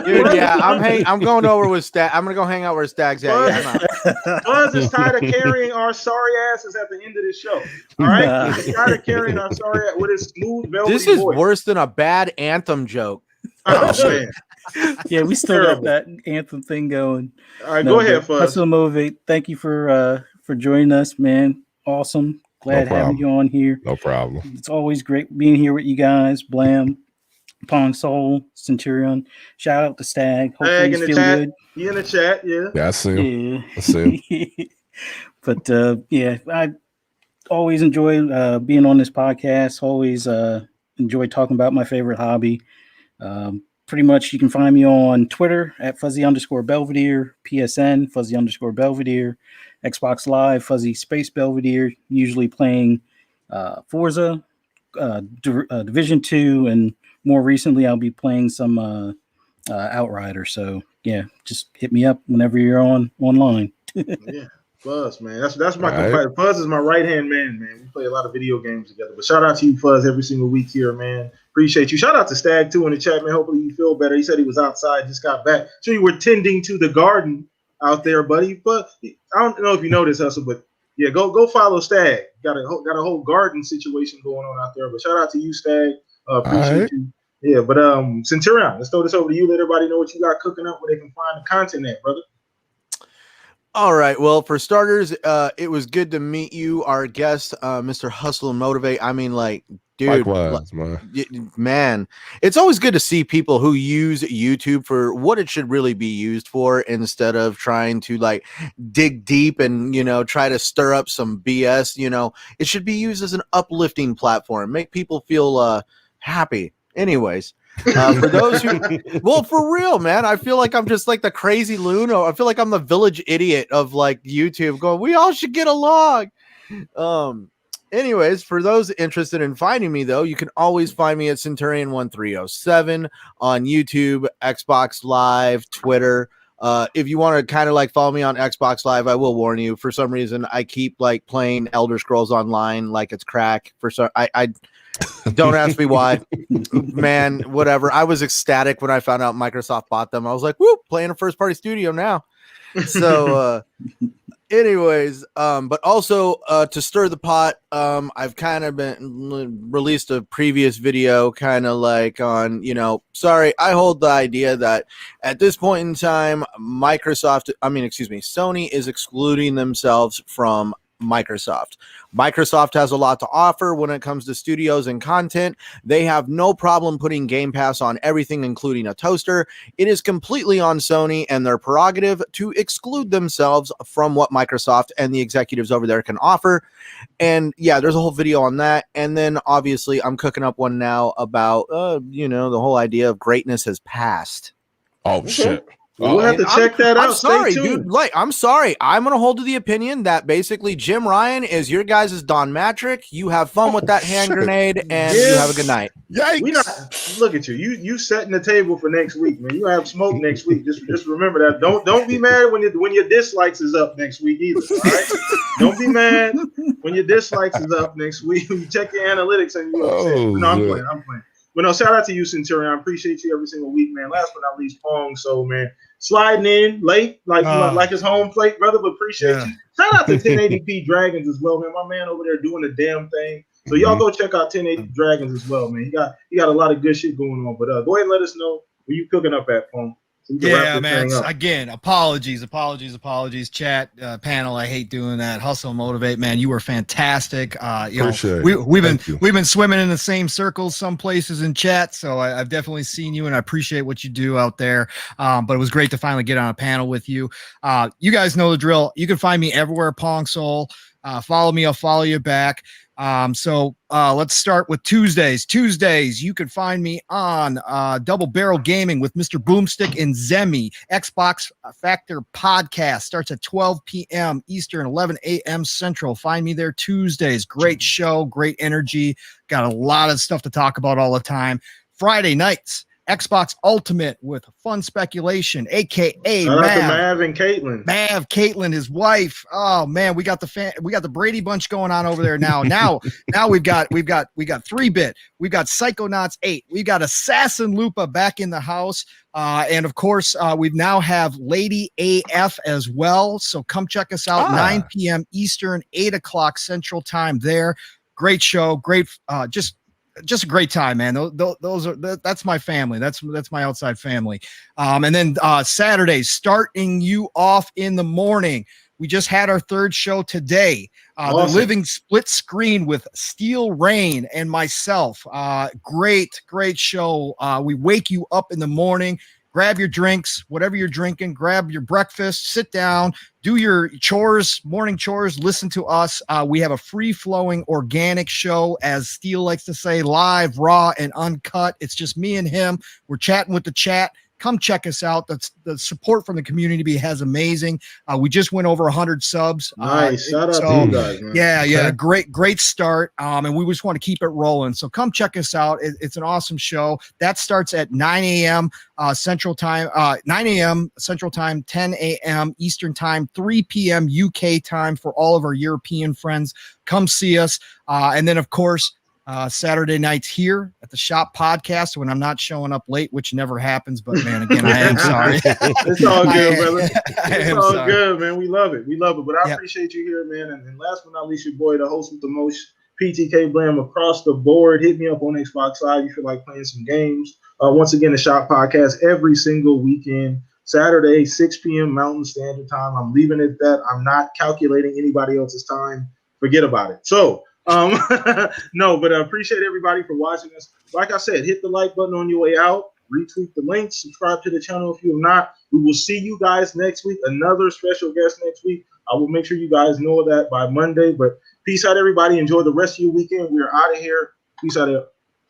Dude, yeah, I'm going over with Stag. I'm gonna go hang out where Stag's at. Buzz is tired of carrying our sorry asses at the end of this show. All right, he's tired of carrying our sorry ass with his smooth velvety This is voice. worse than a bad Anthem joke. Oh man. Yeah, we still got that Anthem thing going. All right, go ahead, Fuzz. Hustle and Motivate. Thank you for joining us, man. Awesome. Glad having you on here. No problem. It's always great being here with you guys. Blam, Pong Soul, Centurion. Shout out to Stag. Hopefully he's feeling good. You in the chat, yeah. Yeah, I see him. Yeah. I see him. But yeah, I always enjoy being on this podcast. Always enjoy talking about my favorite hobby. Pretty much you can find me on Twitter at Fuzzy_Belvedere, PSN, Fuzzy_Belvedere, Xbox Live, Fuzzy Space Belvedere, usually playing Forza, Division 2, and more recently I'll be playing some Outrider. So yeah, just hit me up whenever you're online. Yeah. Fuzz, man. That's my companion. Fuzz is my right-hand man. We play a lot of video games together. But shout out to you, Fuzz, every single week here, man. Appreciate you. Shout out to Stag, too, in the chat, man. Hopefully you feel better. He said he was outside, just got back. So you were tending to the garden out there, buddy. But I don't know if you know this, Hustle, but yeah, go follow Stag. Got a whole garden situation going on out there. But shout out to you, Stag. Appreciate you. Yeah, but Centurion, let's throw this over to you. Let everybody know what you got cooking up, where they can find the content at, brother. All right. Well, for starters, it was good to meet you, our guest, Mr. Hustle and Motivate. I mean, like, dude, likewise, man, it's always good to see people who use YouTube for what it should really be used for, instead of trying to like dig deep and, try to stir up some BS. It should be used as an uplifting platform, make people feel happy. Anyways. For those who, well, for real, man, I feel like I'm just like the crazy loon, or I feel like I'm the village idiot of like YouTube going, we all should get along. Anyways, for those interested in finding me, though, you can always find me at Centurion1307 on YouTube, Xbox Live, Twitter. If you want to kind of like follow me on Xbox Live, I will warn you, for some reason, I keep like playing Elder Scrolls Online like it's crack. For some, I don't ask me why, man, whatever. I was ecstatic when I found out Microsoft bought them. I was like, whoop, playing a first party studio now. So, anyways, but also, to stir the pot, I've kind of been released a previous video kind of like on, sorry, I hold the idea that at this point in time, Sony is excluding themselves from Microsoft. Microsoft has a lot to offer when it comes to studios and content. They have no problem putting Game Pass on everything, including a toaster. It is completely on Sony and their prerogative to exclude themselves from what Microsoft and the executives over there can offer. And yeah, there's a whole video on that. And then obviously I'm cooking up one now about, the whole idea of greatness has passed. Oh, shit. We'll have to check that out. I'm sorry, dude. Like, I'm sorry. I'm going to hold to the opinion that basically Jim Ryan is your guys' Don Matrick. You have fun with that hand grenade, and you have a good night. Yikes. Look at you. You setting the table for next week, man. You have smoke next week. Just remember that. Don't be mad when your dislikes is up next week either. All right? Don't be mad when your dislikes is up next week. You check your analytics and you upset. No, I'm playing. But no, shout out to you, Centurion. I appreciate you every single week, man. Last but not least, Pong Soul, man. Sliding in late, like his home plate, brother, but appreciate you. Shout out to 1080p Dragons as well, man. My man over there doing the damn thing. So y'all go check out 1080 Dragons as well, man. He got a lot of good shit going on. But go ahead and let us know where you cooking up at, Pong. So yeah, man. Again, apologies, chat, panel. I hate doing that. Hustle and Motivate, man. You were fantastic. We've been swimming in the same circles some places in chat, so I've definitely seen you, and I appreciate what you do out there. But it was great to finally get on a panel with you. You guys know the drill. You can find me everywhere, Pong Soul. Follow me, I'll follow you back. So let's start with Tuesdays. You can find me on Double Barrel Gaming with Mr. Boomstick and Zemi. Xbox Factor Podcast starts at 12 p.m. Eastern, 11 a.m. Central. Find me there Tuesdays. Great show, great energy. Got a lot of stuff to talk about all the time. Friday nights, Xbox Ultimate with Fun Speculation, aka Shout out to Mav. Mav and Caitlin. Caitlin, his wife. Oh man, we got the Brady Bunch going on over there now. Now we've got 3-bit. We've got Psychonauts 8. We've got Assassin Lupa back in the house. And of course, we now have Lady AF as well. So come check us out, 9 p.m. Eastern, 8 o'clock Central Time there. Great show. Great. Just a great time, man. That's my family. That's my outside family. And then Saturdays, starting you off in the morning. We just had our third show today. Awesome. The Living Split Screen with Steel Rain and myself. Great show. We wake you up in the morning. Grab your drinks, whatever you're drinking, grab your breakfast, sit down, do your chores, morning chores, listen to us. We have a free-flowing organic show, as Steele likes to say, live, raw, and uncut. It's just me and him. We're chatting with the chat. Come check us out. The support from the community has amazing. We just went over 100 subs. Nice. Shout out to you guys, man. Yeah. Great start. And we just want to keep it rolling. So come check us out. It's an awesome show. That starts at 9 a.m. Central Time, 9 a.m. Central Time, 10 a.m. Eastern Time, 3 p.m. UK time for all of our European friends. Come see us. And then, of course, Saturday nights here at the Shop Podcast when I'm not showing up late, which never happens. But man, again, I am sorry. It's all good, brother. It's all sorry. good, man. We love it. But I appreciate you here, man. And last but not least, your boy, the host with the most, PTK Blam across the board. Hit me up on Xbox Live. You feel like playing some games. Once again, the Shop Podcast every single weekend. Saturday, 6 p.m. Mountain Standard Time. I'm leaving it at that. I'm not calculating anybody else's time. Forget about it. So, no, but I appreciate everybody for watching us. Like I said, hit the like button on your way out, retweet the link, subscribe to the channel if you have not. We will see you guys next week. Another special guest next week. I will make sure you guys know that by Monday. But peace out, everybody. Enjoy the rest of your weekend. We are out of here. Peace out.